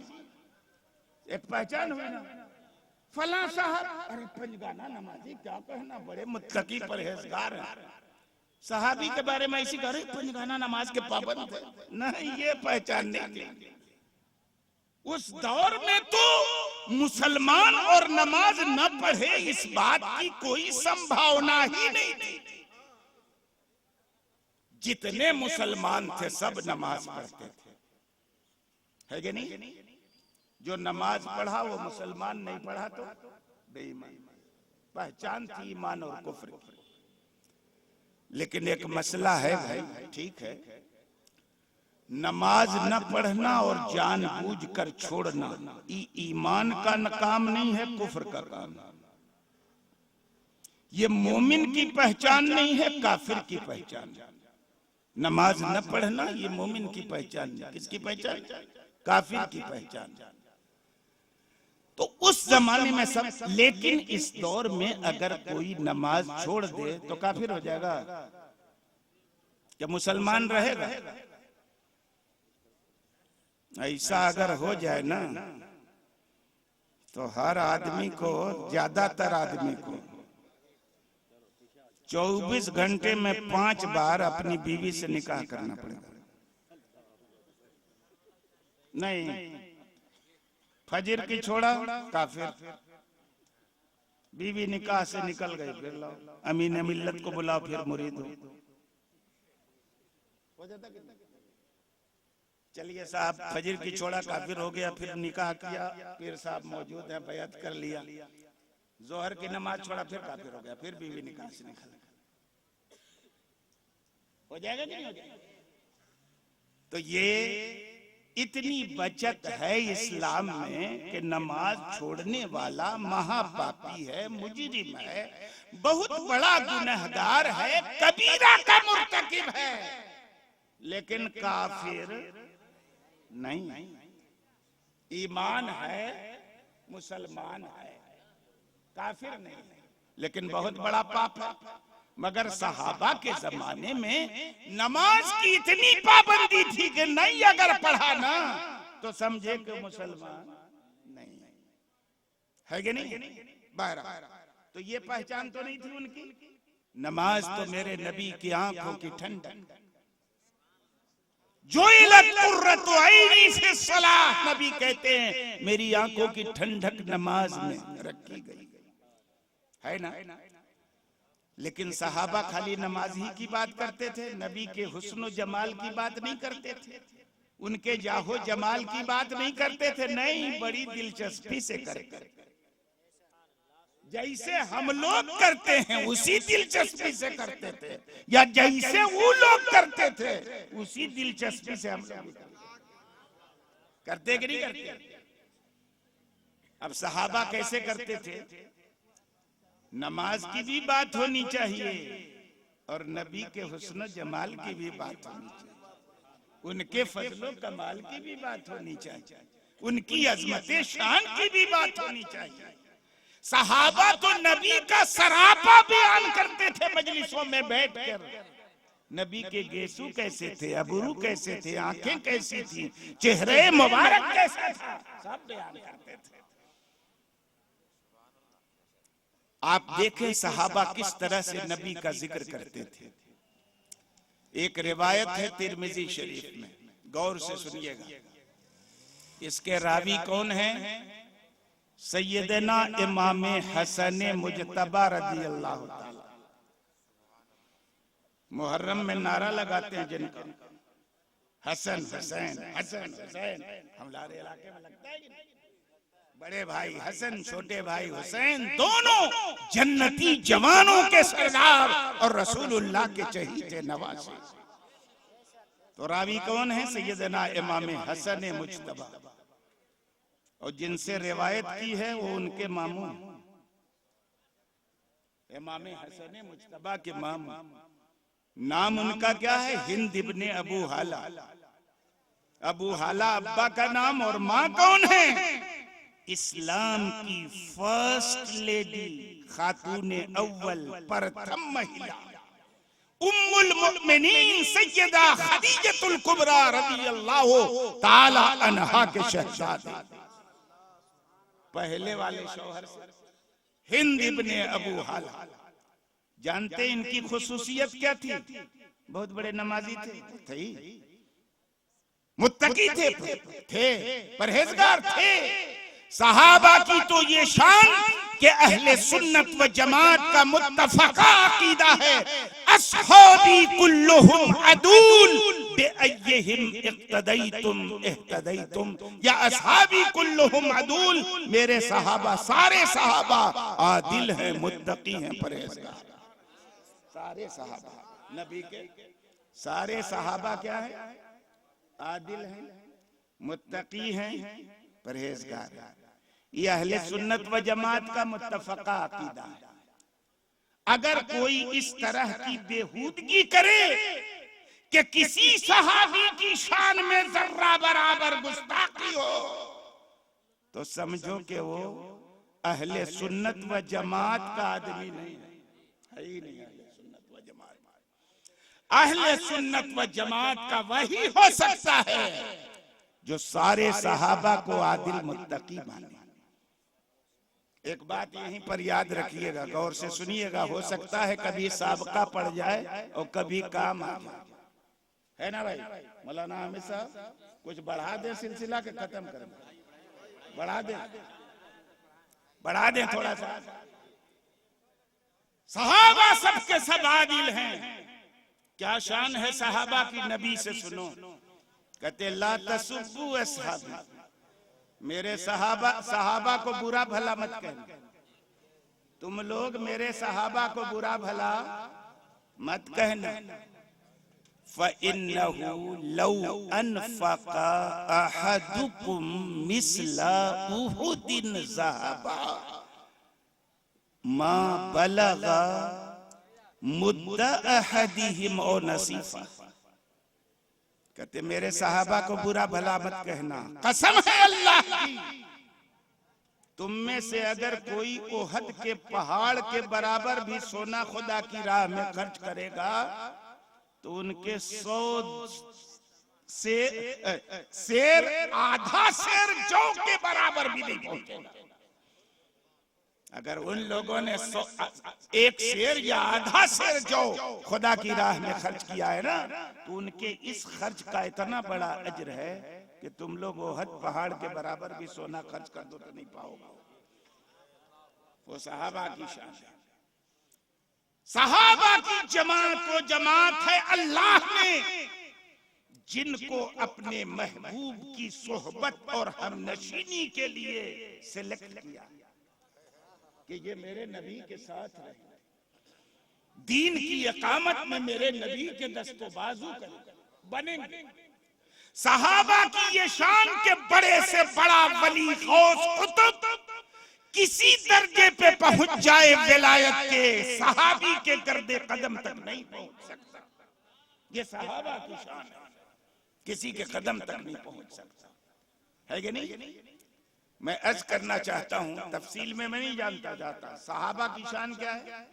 एक पहचान हुई ना। फला साहब, अरे पंजगाना नमाजी, क्या कहना, बड़े मुत्तकी परहेजगार हैं। सहाबी के बारे में ऐसी कह रहे, पंजगाना नमाज के पाबंद थे। नहीं, ये पहचान नहीं थी। उस दौर में तो मुसलमान और नमाज न पढ़े इस बात की कोई संभावना ही नहीं थी। जितने मुसलमान थे सब नमाज पढ़ते थे, है कि नहीं? जो नमाज पढ़ा वो मुसलमान, नहीं पढ़ा तो बेईमान। पहचान थी ईमान और कुफ्र की। लेकिन एक मसला है भाई, ठीक है, नमाज न पढ़ना और जानबूझकर छोड़ना ईमान का काम नहीं है, कुफ्र का काम। ये मोमिन की पहचान नहीं है, काफिर की पहचान। नमाज न पढ़ना ये मोमिन की पहचान है। किसकी पहचान? काफिर की पहचान। तो उस जमाने में सब, लेकिन इस दौर में अगर कोई नमाज छोड़ दे तो काफिर हो जाएगा? क्या मुसलमान रहेगा? ऐसा अगर हो जाए ना, तो हर आदमी को, ज्यादातर आदमी को 24 घंटे में 5 बार अपनी बीवी से निकाह करना पड़ेगा। नहीं, फजर की छोड़ा काफिर, बीवी निकाह से निकल गई, फिर लाओ अमीन मिल्लत को बुलाओ, फिर मुरीद हो जाता। चलिए साहब, फजर की छोड़ा काफिर हो गया, फिर निकाह किया, फिर साहब मौजूद है, बैत कर लिया। जोहर की नमाज छोड़ा, फिर काफिर हो गया, फिर बीवी निकाह से निकल हो जाएगा कि नहीं हो जाएगा? तो ये इतनी बचत है इस्लाम में कि नमाज छोड़ने वाला महापापी है, मुजरिम है, बहुत बड़ा गुनहगार है, कबीरा का मुर्तकिब है, लेकिन काफिर नहीं। ईमान है, मुसलमान है, काफिर नहीं, लेकिन बहुत बड़ा पाप है। मगर सहाबा के जमाने में नमाज की इतनी पाबंदी थी कि नहीं अगर पढ़ा ना तो समझे कि मुसलमान नहीं है कि नहीं। बहरहाल तो ये पहचान तो नहीं थी उनकी। नमाज तो मेरे नबी की आंखों की ठंडक, जुइलत कुर्रतु ऐनी फी सलाह, नबी कहते हैं मेरी आंखों की ठंडक नमाज में रखी गई है ना। लेकिन सहाबा खाली नमाज ही की बात करते थे, नबी के हुस्न जमाल की बात नहीं करते थे, उनके जाहो जमाल की बात नहीं करते थे। नहीं, बड़ी दिलचस्पी से करते, जैसे हम लोग करते हैं उसी दिलचस्पी से करते थे, या जैसे वो लोग करते थे उसी दिलचस्पी से हम लोग करते कि नहीं करते। अब सहाबा कैसे करते थे? नमाज की भी बात होनी चाहिए और नबी के हुस्न जमाल की भी बात होनी चाहिए, उनके फजलो कमाल की भी बात होनी चाहिए, उनकी अजमत शान की भी बात होनी चाहिए। सहाबा तो नबी का सरापा बयान करते थे मजलिसों में बैठकर। नबी के गेसू कैसे थे, अबरू कैसे थे, आंखें कैसी थी, चेहरे मुबारक कैसा था, सब बयान करते थे। आप देखें सहाबा किस तरह से नबी का जिक्र करते थे। एक रिवायत है तिरमिजी शरीफ में, गौर से सुनिएगा। इसके रावी कौन है? सैयदना इमाम हसन मुजतबा रज़ियल्लाहु ताला। मुहर्रम में नारा लगाते हैं जिनका, हसन हुसैन हसन हुसैन। हमारे इलाके में लगता है कि नहीं? बड़े भाई हसन, छोटे भाई हुसैन, दोनों जन्नती जवानों के सरदार और रसूलुल्लाह के चहीते नवासे। तो रावी कौन है? सैयदना इमाम हसन मुजतबा, और जिनसे रिवायत की है वो उनके मामू इमाम हसन मुजतबा के मामू। नाम उनका क्या है? हिंद इब्ने अबू हाला। अबू हाला अब्बा का नाम, और माँ कौन है? इस्लाम की फर्स्ट लेडी, खातून अव्वल, प्रथम महिला, उम्मुल मुमिनीन सैयदा खदीजतुल कुबरा रज़ियल्लाहु ताला अन्हा के शहजादे, पहले वाले शौहर से, हिंद इब्ने अबू हाला। जानते इनकी खुसूसियत क्या थी? बहुत बड़े नमाजी थे, मुत्तकी थे, परहेजगार थे। सहाबा की तो ये शान कि अहले सुन्नत व जमात का मुत्तफका अकीदा है, अस्हाबी कुल्लुहुम अदूल बिअय्यिहिम इक्तदैतुम इह्तदैतुम, या अस्हाबी कुल्लुहुम अदूल, मेरे सहाबा, सारे सहाबा आदिल हैं, मुत्तकी हैं, परहेजगार। सारे सहाबा नबी के, सारे सहाबा क्या है? आदिल हैं, मुत्तकी हैं, परहेजगार है। यह अहले सुन्नत व जमात का मुत्तफका अकीदा है। अगर कोई इस तरह की बेहूदगी करे कि किसी सहाबी की शान में जर्रा बराबर गुस्ताखी हो, तो समझो कि वो अहले सुन्नत व जमात का आदमी नहीं है ही नहीं। अहले सुन्नत व जमात का वही हो सकता है जो सारे सहाबा को आदिल मुत्तकी माने। एक बात यहीं पर याद रखिएगा, गौर से सुनिएगा, हो सकता है कभी साबका पड़ जाए और कभी काम आ जाए, है ना भाई? मौलाना हामिद साहब कुछ बढ़ा दे, सिलसिला के खत्म कर दे, बढ़ा दे थोड़ा सा। सहाबा सबके सब आदिल हैं। क्या शान है सहाबा की? नबी से सुनो, कहते ला तसुब्बू असहाबी, मेरे सहाबा को बुरा भला मत कहना, तुम लोग मेरे सहाबा को बुरा भला मत कहना। फ़इन्नहु लौ अनफ़क़ा अहदुकुम मिस्ला उहुदिन ज़हबा मा बलगा मुद्दा अहदिहिम और नसीफा। कहते मेरे सहाबा को बुरा भला मत कहना, कसम है अल्लाह की, तुम में से अगर कोई ओहद के पहाड़ के बराबर भी सोना खुदा की राह में खर्च करेगा तो उनके 100 शेर आधा शेर जौ के बराबर भी नहीं पहुंचेगा। अगर उन लोगों ने 1 शेर या आधा शेर जौ खुदा की राह में खर्च किया है ना, तो उनके इस खर्च का इतना बड़ा अजर है कि तुम लोग ओहद पहाड़ के बराबर भी सोना खर्च कर दो तो नहीं पाओगे। वो सहाबा की शान है। सहाबा की जमात वो जमात है अल्लाह ने जिनको अपने महबूब की सोहबत और हमनशीनी के लिए सिलेक्ट किया कि ये मेरे नबी के साथ रहे, दीन की इकामत में मेरे नबी के दस्तो बाजू बनेंगे। सहाबा की ये शान के बड़े से बड़ा वली गौस कुतुब किसी दर्जे पे पहुंच जाए विलायत के, सहाबी के गर्दे कदम तक नहीं पहुंच सकता। ये सहाबा की शान है, किसी के कदम तक नहीं पहुंच सकता, है कि नहीं? मैं अर्ज करना चाहता हूं, तफसील में मैं नहीं जानता जाता। सहाबा की शान क्या है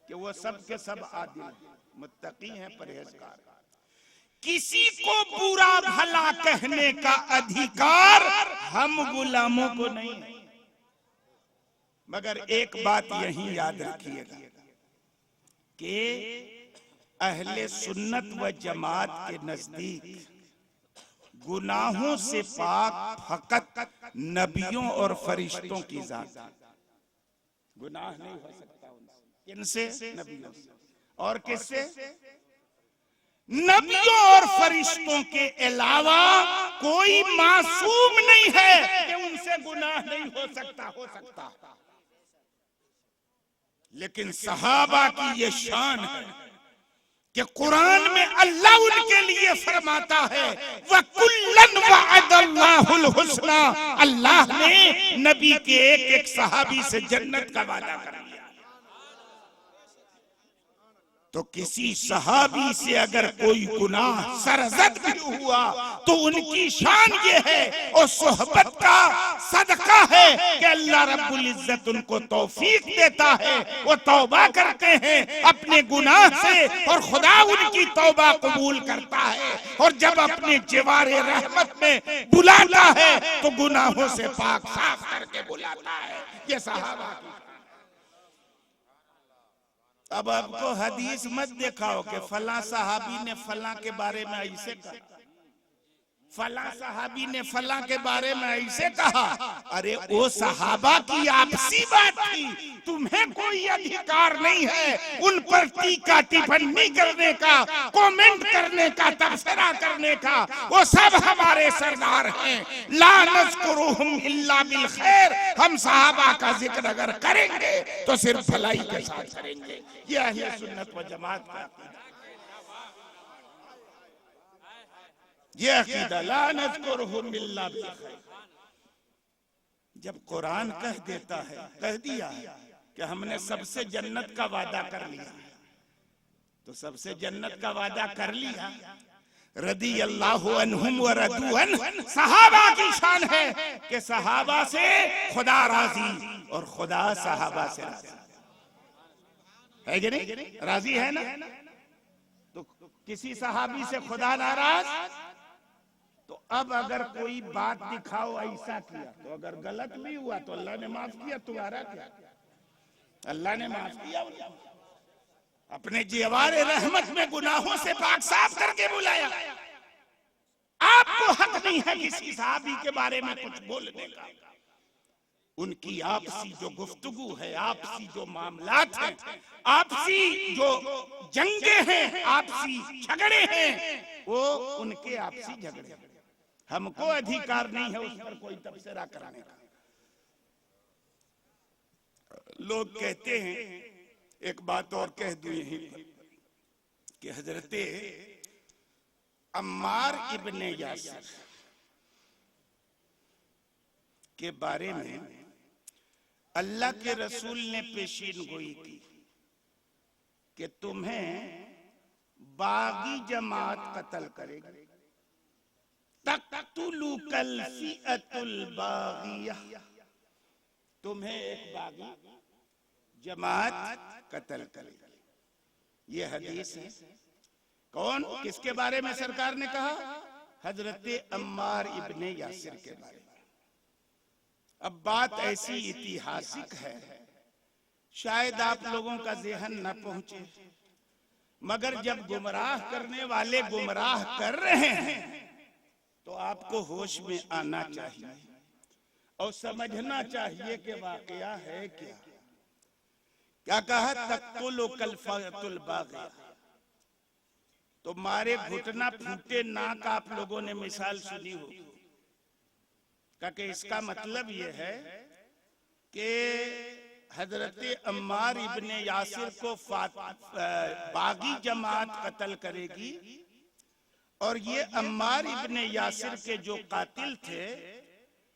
कि वो सब के सब आदिल हैं, मुत्तकी हैं, परहेजगार। किसी को बुरा भला कहने का अधिकार हम गुलामों को नहीं है। मगर एक बात यही याद रखिएगा कि अहले सुन्नत व जमात के नजदीक गुनाहों से पाक फकत नबियों और फरिश्तों की जात। गुनाह नहीं हो सकता उनसे, इनसे नबियों से। और किससे? नबियों और फरिश्तों के अलावा कोई मासूम नहीं है कि उनसे गुनाह नहीं हो सकता। लेकिन सहाबा की ये शान है कि कुरान में अल्लाह उनके लिए फरमाता है वकुल्लन वअदल्लाहुल हुस्ना, अल्लाह ने नबी के एक सहाबी से जन्नत का वादा कर लिया। तो किसी सहाबी से अगर कोई गुनाह सरजद भी हुआ तो उनकी शान ये है और सोहबत का सदका है कि अल्लाह रब्बुल इज्जत उनको तौफीक देता है, वो तौबा करते हैं अपने गुनाह से और खुदा उनकी तौबा कबूल करता है। और जब अपने जिवारे रहमत में बुलाता है तो गुनाहों से पाक साफ करके बुलाता है। ये सहाबा की। अब आपको हदीस मत दिखाओ कि फला सहाबी ने फला के बारे में ऐसे कहा, फला सहाबी ने फला के बारे में ऐसे कहा। अरे वो सहाबा की आपसी बात थी, तुम्हें कोई अधिकार नहीं है उन पर टीका टिप्पणी करने का, कमेंट करने का, तबसरा करने का। वो सब हमारे सरदार हैं। ला नज़कुरुहुम इल्ला बिल खैर, हम सहाबा का जिक्र अगर करेंगे तो सिर्फ भलाई के साथ करेंगे। ये अहले सुन्नत व जमात का अकीदा, ये अकीदा ला नज़कुरुहुम इल्ला बिल खैर। जब कुरान कह देता है, कह दिया है कि हमने सबसे जन्नत का वादा कर लिया, तो सबसे जन्नत का वादा कर लिया। रदी अल्लाहु अन्हुम व रदू अन, सहाबा की शान है कि सहाबा से खुदा राजी और खुदा सहाबा से राजी है कि नहीं? राजी है ना? तो किसी सहाबी से खुदा नाराज, तो अब अगर कोई बात दिखाओ ऐसा किया, तो अगर गलत भी हुआ तो अल्लाह ने माफ किया, तुम्हारा क्या? अल्लाह ने माफ किया। अपने जिवारे रहमत में गुनाहों से पाक साफ करके बुलाया। आपको हक नहीं है किसी सहाबी के बारे में कुछ बोलने का। उनकी आपसी जो गुफ्तगू है, आपसी जो मामलात हैं, आपसी जो जंगे हैं, आपसी झगड़े हैं, वो उनके आपसी झगड़े हैं। हमको अधिकार नहीं है उस पर कोई तबसरा करने का। लोग कहते हैं, एक बात और कह दूं यहीं कि हजरते अम्मार इब्ने यासिर के बारे में अल्लाह के रसूल ने पेशीन गोई की कि तुम्हें बागी जमात कत्ल करेगी। तक़्तुलुकल फ़िअतुल बाग़िया, तुम्हें एक बागी जमात कत्ल करेगी। ये हदीस है। कौन, किसके बारे में सरकार ने कहा? हजरत अम्मार इब्ने यासिर के बारे में। अब बात ऐसी ऐतिहासिक है, शायद आप लोगों का ज़हन न पहुंचे, मगर जब गुमराह करने वाले गुमराह कर रहे हैं तो आपको होश में आना चाहिए और समझना चाहिए कि वाकया है क्या। क्या कहा? तक्तुल कल्फतुल बाग़िया, तो मारे घुटना फूटे नाक, आप लोगों ने मिसाल सुनी हो। कि इसका मतलब ये है कि हजरत अम्मार इब्ने यासिर को बागी जमात कत्ल करेगी, और ये अम्मार इब्ने यासिर के जो कातिल थे,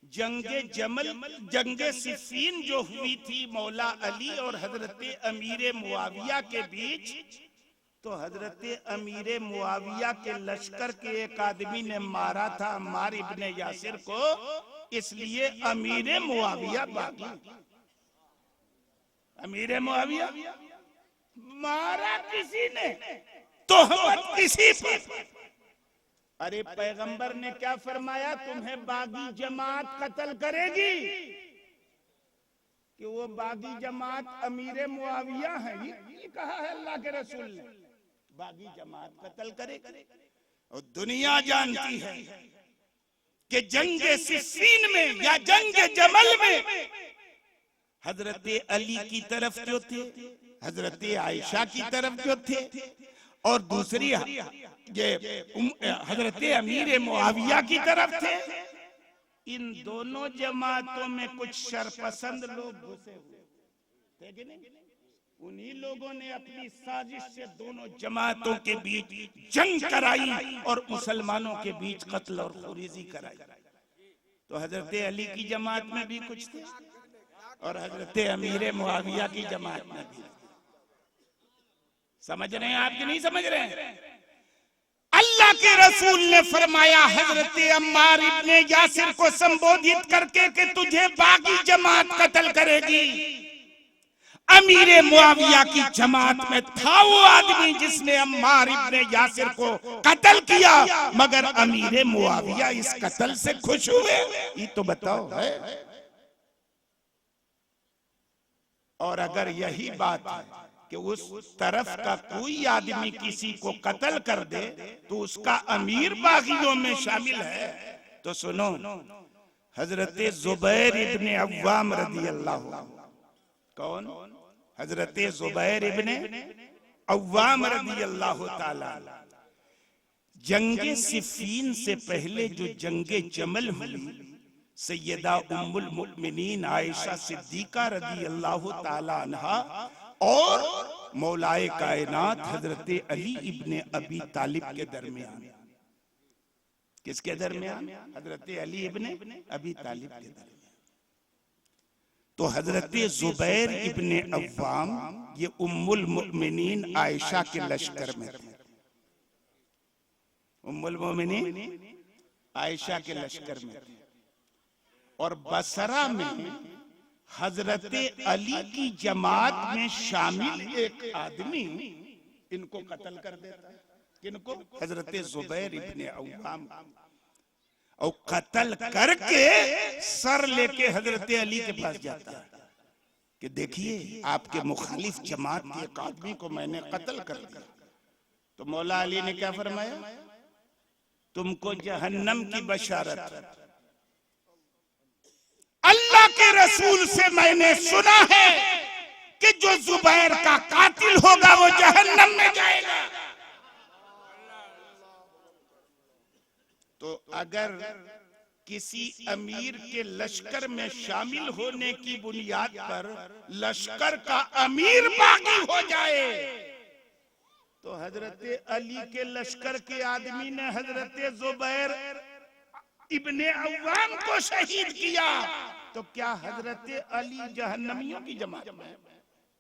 जंगे सिफ़ीन जो हुई थी मौला अली और हजरत अमीर मुआविया के बीच, तो हजरत अमीर मुआविया के लश्कर के एक आदमी ने मारा था अम्मार इब्ने यासिर को, इसलिए अमीर मुआविया बागी। अमीर मुआविया मारा किसी ने, तोहमत किसी पर। अरे पैगंबर ने क्या फरमाया? तुम्हें बागी जमात कत्ल करेगी, कि वो बागी जमात अमीर मुआविया है, ये कहा है अल्लाह के रसूल ने। बागी जमात कत्ल करेगी। और दुनिया जानती है कि जंगे सिफ़ीन में या जंगे जमल में हजरत अली की तरफ जो थे, हजरत आयशा की तरफ जो थे, और दूसरी ये हजरत अमीर मुआविया की तरफ थे। इन दोनों जमातों में कुछ शरपसंद लोग घुसे हुए थे कि नहीं? उन्हीं लोगों ने अपनी साजिश से दोनों जमातों के बीच जंग कराई और मुसलमानों के बीच कत्ल और खुरीजी कराई। तो हजरत अली की जमात में भी कुछ थे और हजरत अमीर मुआविया की जमात में भी। समझ रहे हैं आप कि नहीं समझ रहे हैं? अल्लाह के रसूल ने फरमाया हजरत अम्मार इब्ने यासिर को संबोधित करके कि तुझे बागी जमात कत्ल करेगी। अमीर मुआविया की जमात में था वो आदमी जिसने अम्मार इब्ने यासिर को कत्ल किया, मगर अमीर मुआविया इस कत्ल से खुश हुए? ये तो बताओ है। और अगर यही बात है कि उस तरफ का कोई आदमी किसी को कत्ल कर दे तो उसका अमीर बागियों में शामिल है, तो सुनो, हजरत जुबैर इब्ने अव्वाम रदी अल्लाह, कौन? हजरत जुबैर इब्ने अव्वाम रदी अल्लाह ताला, जंगे सिफ़ीन से पहले जो जंगे जमल हुई, सैयदा उम्मुल मुमिनीन आयशा सिद्दीका रदी अल्लाह ताला अन्हा और मौलाए कायनात हजरत अली इब्ने अबी तालिब के दरमियान। किसके दरमियान? हजरत अली इब्ने अबी तालिब के दरमियान। तो हजरत जुबैर इब्ने अव्वाम ये उम्मुल मुमिनीन आयशा के लश्कर में थे। उम्मुल मुमिनीन आयशा के लश्कर में थे, और बसरा में हजरत अली की जमात में शामिल एक आदमी इनको कत्ल कर देता है। किनको? हजरत जुबैर इब्ने अव्वाम। और कत्ल करके सर लेके हजरत अली के पास जाता है कि देखिए आपके मुखालिफ जमात के एक आदमी को मैंने कत्ल कर दिया। तो मौला अली ने क्या फरमाया? तुमको जहन्नम की बशारत। अल्लाह के रसूल से मैंने सुना है कि जो जुबैर का कातिल होगा वो जहन्नम में जाएगा। तो अगर किसी अमीर के लश्कर में शामिल होने की बुनियाद पर लश्कर का अमीर बागी हो जाए, तो हजरत अली के लश्कर के आदमी ने हजरत जुबैर इब्ने अव्वाम को शहीद किया, तो क्या हजरत अली जहन्नमियों की जमात में?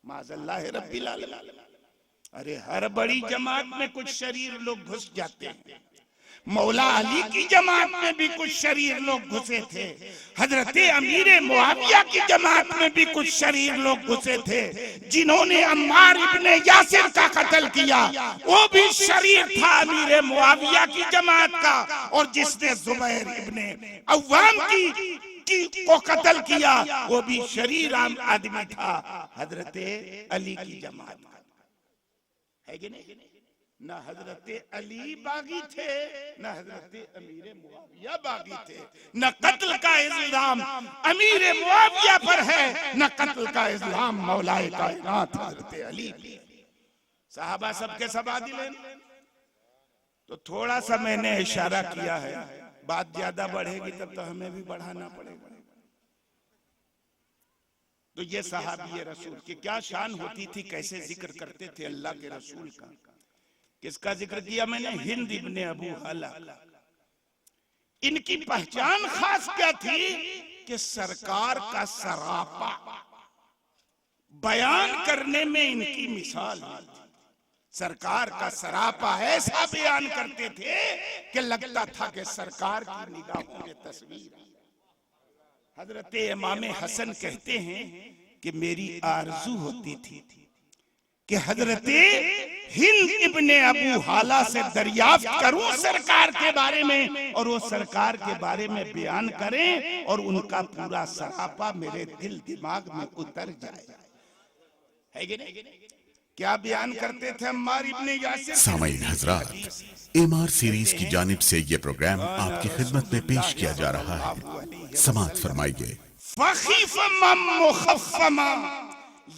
माज़अल्लाह रब्बिल आलमीन। अरे हर बड़ी जमात में कुछ शरीर लोग घुस जाते हैं, मौला अली की जमात में भी कुछ शरीर लोग घुसे थे, हजरत अमीर मुआविया की जमात में भी कुछ शरीर लोग घुसे थे। जिन्होंने अम्मार इब्ने यासिर का कत्ल किया वो भी शरीर था अमीर मुआविया की जमात का, और जिसने जुबैर इब्ने अव्वाम की को कत्ल किया वो भी शरीर आदमी था, हजरत अली की जमात का है कि नहीं? ना हजरत अली बागी थे, ना हजरत अमीर मुआविया बागी थे। न कत्ल का इल्जाम अमीर मुआविया पर है, न कत्ल का इल्जाम मौलाए कायनात हजरत अली पे। साहबा सबके सब आदिल हैं। तो थोड़ा सा मैंने इशारा किया है, बात ज्यादा बढ़ेगी तब तो हमें भी बढ़ाना पड़ेगा। तो ये सहाबी रसूल की क्या शान होती थी, कैसे जिक्र करते थे अल्लाह के रसूल का। किसका जिक्र किया मैंने? हिंद इब्ने अबू हाला। इनकी पहचान खास क्या थी कि सरकार का सरापा बयान करने में इनकी मिसाल थी। सरकार का सरापा ऐसा बयान करते थे कि लगता था कि सरकार की निगाहों में तस्वीर। हजरत इमाम हसन कहते हैं कि मेरी आरजू होती थी कि हजरत हिंद इब्ने अबू हाला से दरियाफ्त करूं सरकार के बारे में, और वो सरकार के बारे में बयान करें और उनका पूरा सरापा मेरे दिल दिमाग में उतर जाए। है कि नहीं? क्या बयान करते थे अम्मार इब्ने यासिर? सामईन हजरात, एमआर सीरीज की जानिब से ये प्रोग्राम आपकी खिदमत में पेश किया जा रहा है। समाअत फरमाइए। फखीफम मुखफ्फमा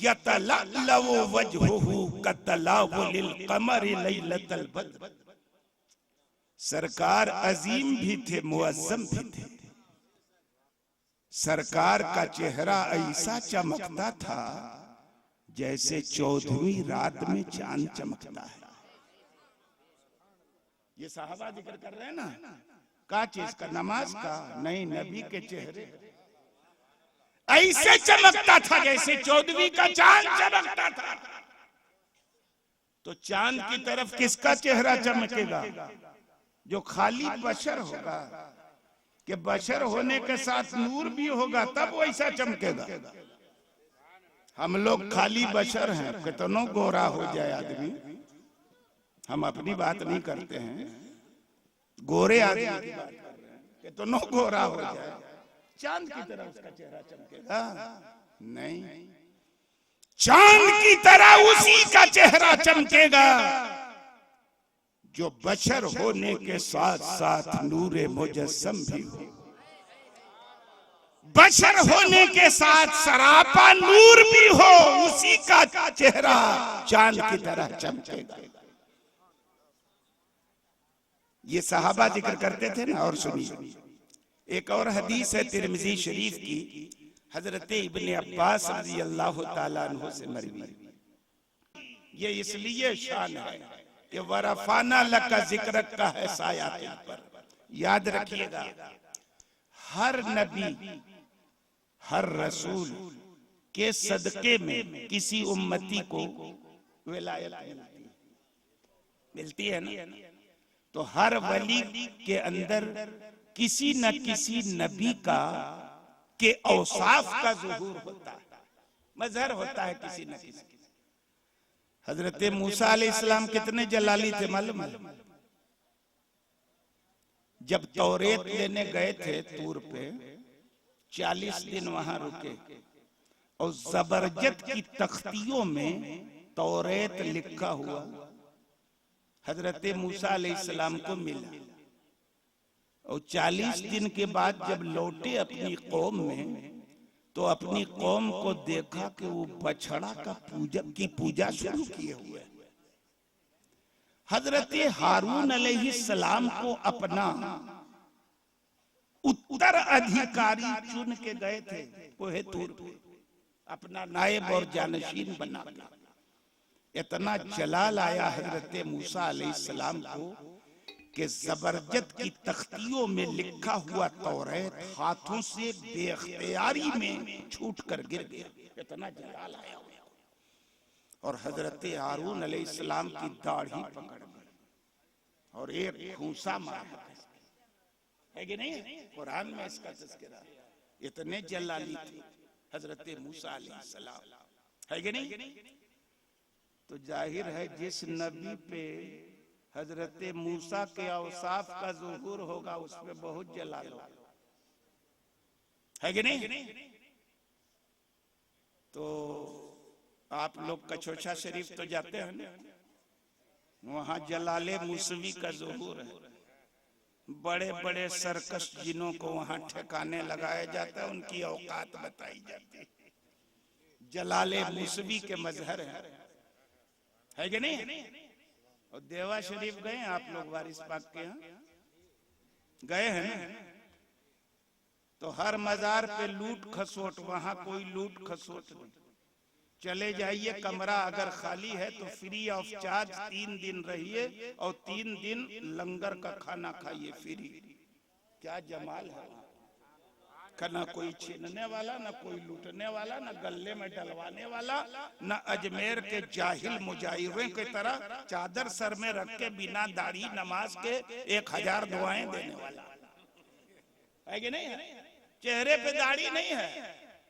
यतलअलउ वजहुहु कतलावुलिल कमरि लैलतल बद्र। सरकार अजीम भी थे, मुअज्जम भी थे। सरकार का चेहरा ऐसा चमकता था जैसे 14वीं रात में चांद चमकता है। ये साहबा जिक्र कर रहे हैं ना, का चीज का? नमाज का नहीं, नबी के चेहरे ऐसे चमकता था जैसे 14वीं का चांद चमकता था। तो चांद की तरफ किसका चेहरा चमकेगा? जो खाली बशर होगा, कि बशर होने के साथ नूर भी होगा तब वैसा चमकेगा। हम लोग खाली बशर हैं, कितनों गोरा हो जाए आदमी, हम अपनी बात नहीं करते हैं, गोरे आदमी की बात कर रहे हैं। कितनों गोरा हो जाए चांद की तरह उसका चेहरा चमकेगा? नहीं, चांद की तरह उसी का चेहरा चमकेगा जो बशर होने के साथ साथ नूरे मुजस्सम भी हो। बशर होने के साथ सरापा नूर भी हो, उसी का चेहरा चांद की तरह चमकेगा। ये सहाबा जिक्र करते थे ना। और सुनिए, एक और हदीस है तिरमिजी शरीफ की, हजरत इब्ने अब्बास रज़ी अल्लाह ताला अन्हु से मरवी। ये इसलिए शान है कि वरफाना लका जिक्रक का है सायात पर। याद रखिएगा, हर नबी हर रसूल के सदके में किसी उम्मती को विलायत मिलती है ना। तो हर वली के अंदर किसी न किसी नबी का के औसाफ का ज़ुहूर होता है, मजहर होता है किसी न किसी। हजरत मूसा अलैहिस्सलाम कितने जलाली थे मालूम है? जब तौरेत लेने गए थे तूर पे, 40 दिन वहां रुके और जबरजत की तख्तियों में तौरेत लिखा हुआ हजरत मूसा अलैहिस्सलाम को मिला। और 40 दिन के बाद जब लौटे अपनी कौम में, तो अपनी कौम को देखा कि वो बछड़ा का पूजा शुरू किए हुए। हजरत हारून अलैहिस्सलाम को अपना उत्तर अधिकारी चुन के गए थे कोहे तूर पे, अपना नायब और जानशीन बना के। इतना जलाल आया हजरत मूसा अलैहिस्सलाम को कि जबरजत की तख्तियों में लिखा हुआ तौरेत हाथों से बेख्तियारी में छूट कर गिर गया। इतना जलाल आया और हजरत हारून अलैहिस्सलाम की दाढ़ी पकड़ गई। और एक खूंसा मारा है कि नहीं? कुरान में इसका तज़किरा। इतने जलाली थे हजरत मूसा अलैहिस्सलाम, है कि नहीं? तो जाहिर है जिस नबी पे हजरत मूसा के औसाफ का ज़ुहूर होगा उसमें बहुत जलाल होगा, है कि नहीं? तो आप लोग कछोछा शरीफ तो जाते हैं ना, वहां जलाले मूसवी का ज़ुहूर है। बड़े बड़े सर्कस जिनों को वहां ठिकाने लगाया जाता है, उनकी औकात बताई जाती है। जलाले मूसवी के मजहर है कि नहीं? और देवा शरीफ गए आप लोग? वारिस पाक के यहाँ गए हैं ना? तो हर मजार पे लूट खसोट, वहां कोई लूट खसोट नहीं। चले जाइए, कमरा अगर खाली है तो फ्री ऑफ चार्ज 3 दिन रहिए और 3 दिन लंगर का खाना खाइए फ्री। क्या जमाल है! ना कोई छीनने वाला, ना कोई लूटने वाला, ना गले में डलवाने वाला, ना अजमेर के जाहिल मुजाहिरों की तरह चादर सर में रख के बिना दाढ़ी नमाज के 1000 दुआएं देने वाला, है कि नहीं? चेहरे पे दाढ़ी नहीं है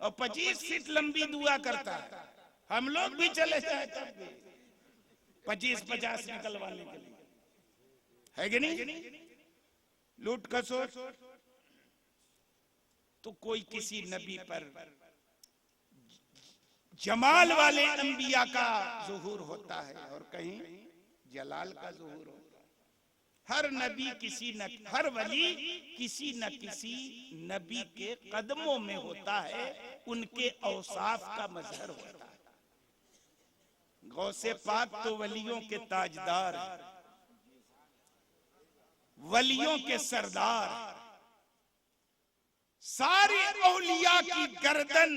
और 25 फीट लंबी दुआ करता है। हम लोग भी चले जाए तब भी 25-50 निकलवाने के लिए, है कि नहीं? लूट खसोट तो कोई किसी नबी पर जमाल वाले अंबिया का ज़ुहूर होता है और कहीं जलाल का ज़ुहूर होता है। हर नबी हर वली किसी न किसी नबी के कदमों में होता है, उनके औसाफ का मजहर होता है। गौसे पाक तो वलियों के ताजदार, वलियों के सरदार, सारे औलिया की गर्दन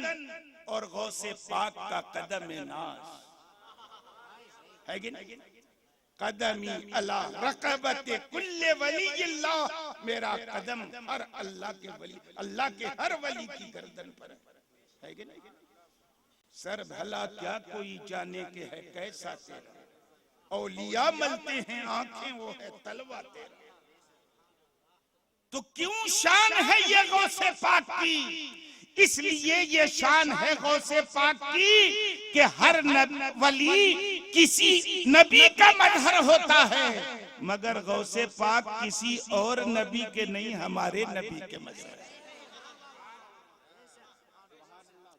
और गौसे पाक का कदम नाज, है कि नहीं? कदमी अला रक़बत कुल्ले वलीयिल्लाह, मेरा कदम हर अल्लाह के वली, अल्लाह के हर वली की गर्दन पर है कि नहीं? सर भला क्या कोई जाने के है कैसा तेरा, औलिया मलते हैं आंखें वो है तलवा तेरा। तो क्यों शान है ये गौसे पाक की? इसलिए ये शान है गौसे पाक की कि हर वली किसी नबी का मजहर होता है, मगर गौसे पाक किसी और नबी के नहीं, हमारे नबी के मजहर।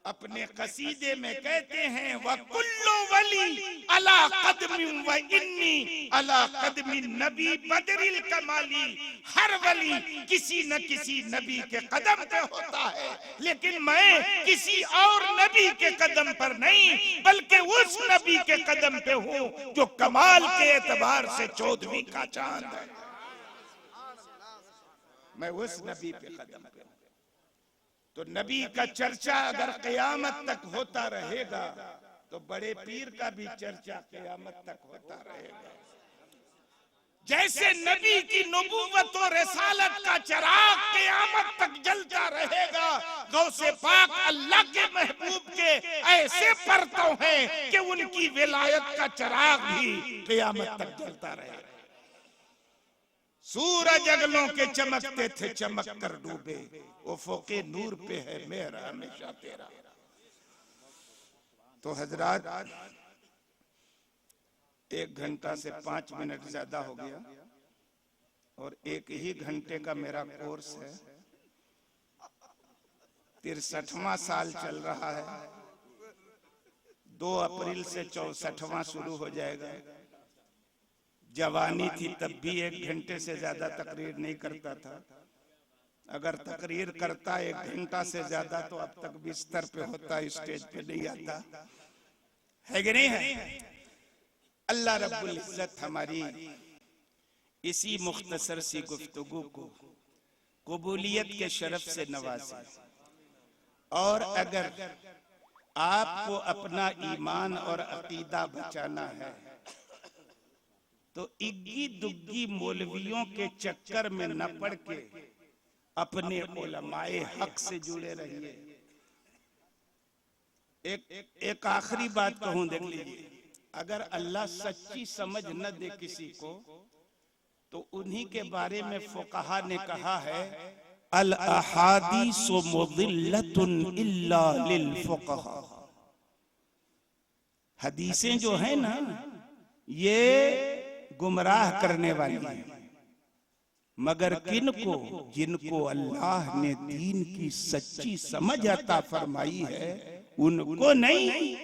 अपने कसीदे में कहते हैं व कुल्लु वली अला कदमिन व इन्नी अला कदमी नबी बदरिल कमाली। हर वली किसी न किसी नबी के कदम पे होता है, लेकिन मैं किसी और नबी के कदम पर नहीं, बल्कि उस नबी के कदम पे हूँ जो कमाल के एतबार से 14वीं का चांद है। मैं उस नबी पे कदम पे हूँ। तो नबी का चर्चा अगर क़यामत तक होता रहेगा तो बड़े पीर का भी चर्चा क़यामत तक होता रहेगा। जैसे नबी की नबूवत और रिसालत का चिराग क़यामत तक जलता रहेगा, गौसे पाक अल्लाह के महबूब के ऐसे परतों हैं कि उनकी विलायत का चिराग भी क़यामत तक जलता रहेगा। सूरज अगलों के चमकते थे चमक कर डूबे, उफ़क़े नूर पे है मेरा हमेशा तेरा। तो हजरात 1 घंटा से 5 मिनट ज्यादा हो गया और 1 ही घंटे का मेरा कोर्स है। 63वां साल चल रहा है, 2 अप्रैल से 64वां शुरू हो जाएगा। जवानी थी तब भी 1 घंटे से ज्यादा तकरीर नहीं करता था। अगर तकरीर करता 1 घंटा से ज्यादा तो अब तक बिस्तर पे होता, स्टेज पे नहीं आता, है कि नहीं है? अल्लाह रब्बुल इज्जत हमारी इसी मुख्तसर सी गुफ्तगू को कबूलियत के शरफ से नवाजे। और अगर आपको अपना ईमान और अकीदा बचाना है तो इग्गी दुग्गी मौलवियों के चक्कर में न पड़ के अपने उलमाए हक से जुड़े रहिए। एक आखिरी बात कहूं, देख लीजिए, अगर अल्लाह सच्ची समझ न दे किसी को तो उन्हीं के बारे में फुक़हा ने कहा है, अल अहादीसु मुदिल्लतुन इल्ला लिल फुक़हा। हदीसें जो है ना, ये गुमराह करने वाली हैं, मगर किनको? जिनको अल्लाह ने दीन की सच्ची समझ अता फरमाई है, उनको नहीं।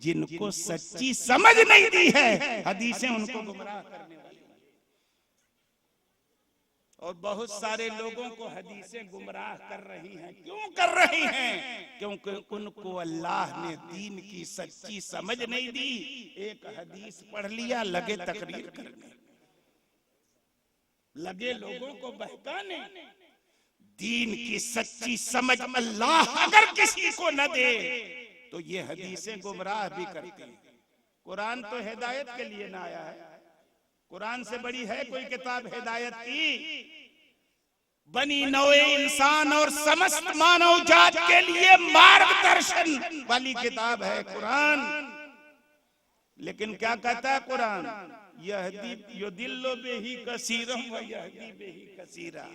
जिनको सच्ची समझ नहीं दी है, हदीसें उनको गुमराह करने वाली हैं। और बहुत सारे लोगों को हदीसें गुमराह कर रही हैं। क्यों कर रही हैं? क्योंकि उनको अल्लाह ने दीन की सच्ची समझ नहीं दी। एक हदीस पढ़ लिया, लगे तकरीर करने, लगे लोगों को बहकाने। दीन की सच्ची समझ अल्लाह अगर किसी को न दे तो ये हदीसें गुमराह भी करती हैं। कुरान तो हिदायत के लिए ना आया है। कुरान से बड़ी है कोई किताब हिदायत की? बनी नौए इंसान और समस्त मानव जात के लिए मार्गदर्शन वाली किताब है कुरान। लेकिन क्या कहता है कुरान? यहदी युदिल्लु बिही कसीरम व यहदी बिही कसीरा।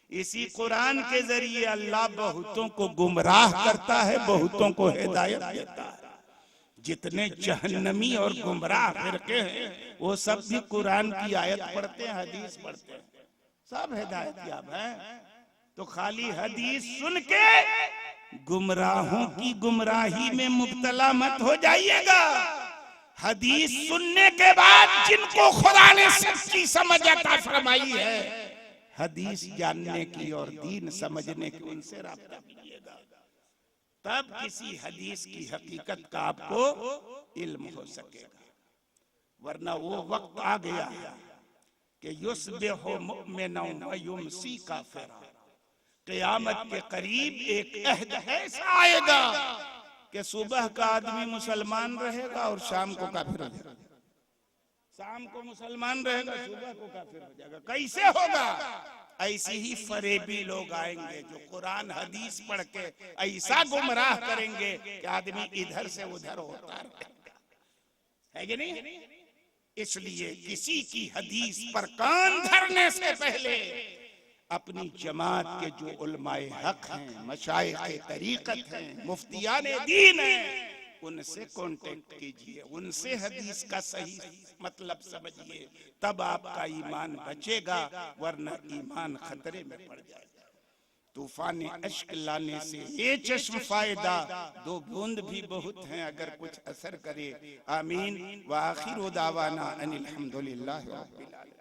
इसी कुरान के जरिए अल्लाह बहुतों को गुमराह करता है, बहुतों को हिदायत देता है। जितने जहन्नमी और गुमराह फिरके हैं, वो सब भी कुरान की आयत पढ़ते हैं, हदीस पढ़ते हैं, सब हिदायत याब है। तो खाली हदीस सुन के गुमराहों की गुमराही में मुब्तला मत हो जाइएगा। हदीस सुनने के बाद जिनको खुदा ने सच्ची समझ अता फरमाई है, हदीस जानने की और दीन समझने की, उनसे राब्ता कीजिएगा। तब किसी हदीस की हकीकत का आपको इल्म हो सकेगा। वरना वो वक्त आ गया है कि युस्बिहु मुमिनन व युमसी काफिरा। क़यामत के करीब एक अहद ऐसा आएगा कि सुबह का आदमी मुसलमान रहेगा और शाम को काफिर हो जाएगा। शाम को मुसलमान रहेगा, सुबह को काफिर हो जाएगा। कैसे होगा? ऐसे ही फरेबी लोग आएंगे जो कुरान हदीस पढ़ के ऐसा गुमराह करेंगे कि आदमी इधर से उधर होता रहेगा, है कि नहीं? इसलिए किसी की हदीस पर कान धरने से पहले अपनी जमात के जो उलमाए हक हैं, मशाइख़े तरीक़त हैं, मुफ्तियाने दीन हैं, उनसे कांटेक्ट कीजिए, उनसे हदीस का सही मतलब समझिए, तब आपका ईमान बचेगा, वरना ईमान खतरे में पड़ जाएगा। तूफान अश्क लाने से ये चश्म फायदा, दो बूंद भी बहुत हैं अगर कुछ असर करे। आमीन व आखिर दावाना अनिल हम्दुलिल्लाहि रब्बिल आलमीन।